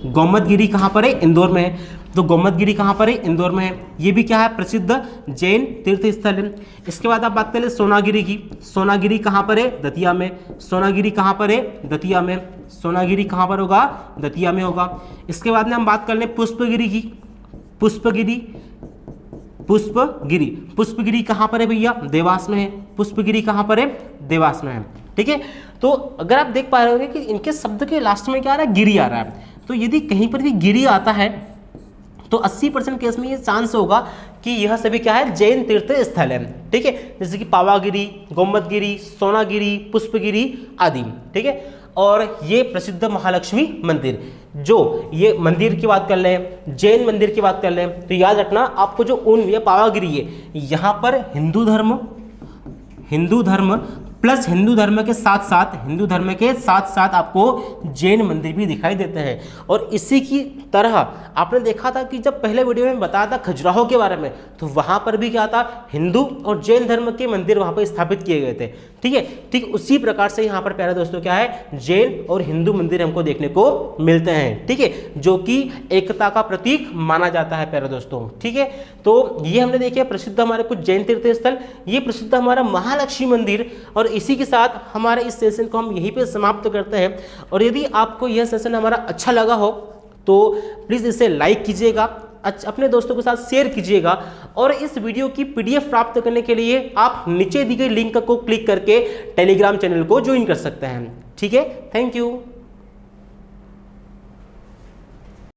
गोमतगिरी कहां पर है? इंदौर में है। तो गोमतगिरी कहाँ पर है? इंदौर में है। ये भी क्या है? प्रसिद्ध जैन तीर्थ स्थल है। इसके बाद आप बात करें सोनागिरी की। सोनागिरी कहाँ पर है? दतिया में। सोनागिरी कहाँ पर है? दतिया में। सोनागिरी कहाँ पर होगा? दतिया में होगा। इसके बाद में हम बात कर लें पुष्पगिरी की। पुष्पगिरी, पुष्पगिरी, पुष्पगिरी कहाँ पर है भैया? देवास में है। पुष्पगिरी कहाँ पर है? देवास में है। ठीक है, तो अगर आप देख पा रहे होंगे कि इनके शब्द के लास्ट में क्या आ रहा है? गिरी आ रहा है। तो यदि कहीं पर भी गिरी आता है तो 80% केस में ये चांस होगा कि यह सभी क्या है? जैन तीर्थ स्थल है। ठीक है, जैसे कि पावागिरी, गोमतगिरी, सोनागिरी, पुष्पगिरी आदि। ठीक है, और ये प्रसिद्ध महालक्ष्मी मंदिर, जो ये मंदिर की बात कर लें, जैन मंदिर की बात कर लें, तो याद रखना आपको जो ऊन या पावागिरी है, यहाँ पर हिंदू धर्म प्लस हिंदू धर्म के साथ साथ आपको जैन मंदिर भी दिखाई देते हैं। और इसी की तरह आपने देखा था कि जब पहले वीडियो में बताया था खजुराहो के बारे में, तो वहां पर भी क्या था? हिंदू और जैन धर्म के मंदिर वहां पर स्थापित किए गए थे। ठीक है, ठीक उसी प्रकार से यहाँ पर प्यारे दोस्तों क्या है? जैन और हिंदू मंदिर हमको देखने को मिलते हैं। ठीक है, जो कि एकता का प्रतीक माना जाता है प्यारे दोस्तों। ठीक है, तो ये हमने देखे प्रसिद्ध हमारे कुछ जैन तीर्थ स्थल, ये प्रसिद्ध हमारा महालक्ष्मी मंदिर। और इसी के साथ हमारे इस सेशन को हम यहीं पे समाप्त करते हैं। और यदि आपको यह सेशन हमारा अच्छा लगा हो तो प्लीज़ इसे लाइक कीजिएगा, अपने दोस्तों के साथ शेयर कीजिएगा। और इस वीडियो की PDF प्राप्त करने के लिए आप नीचे दी गई लिंक को क्लिक करके टेलीग्राम चैनल को ज्वाइन कर सकते हैं। ठीक है, थैंक यू।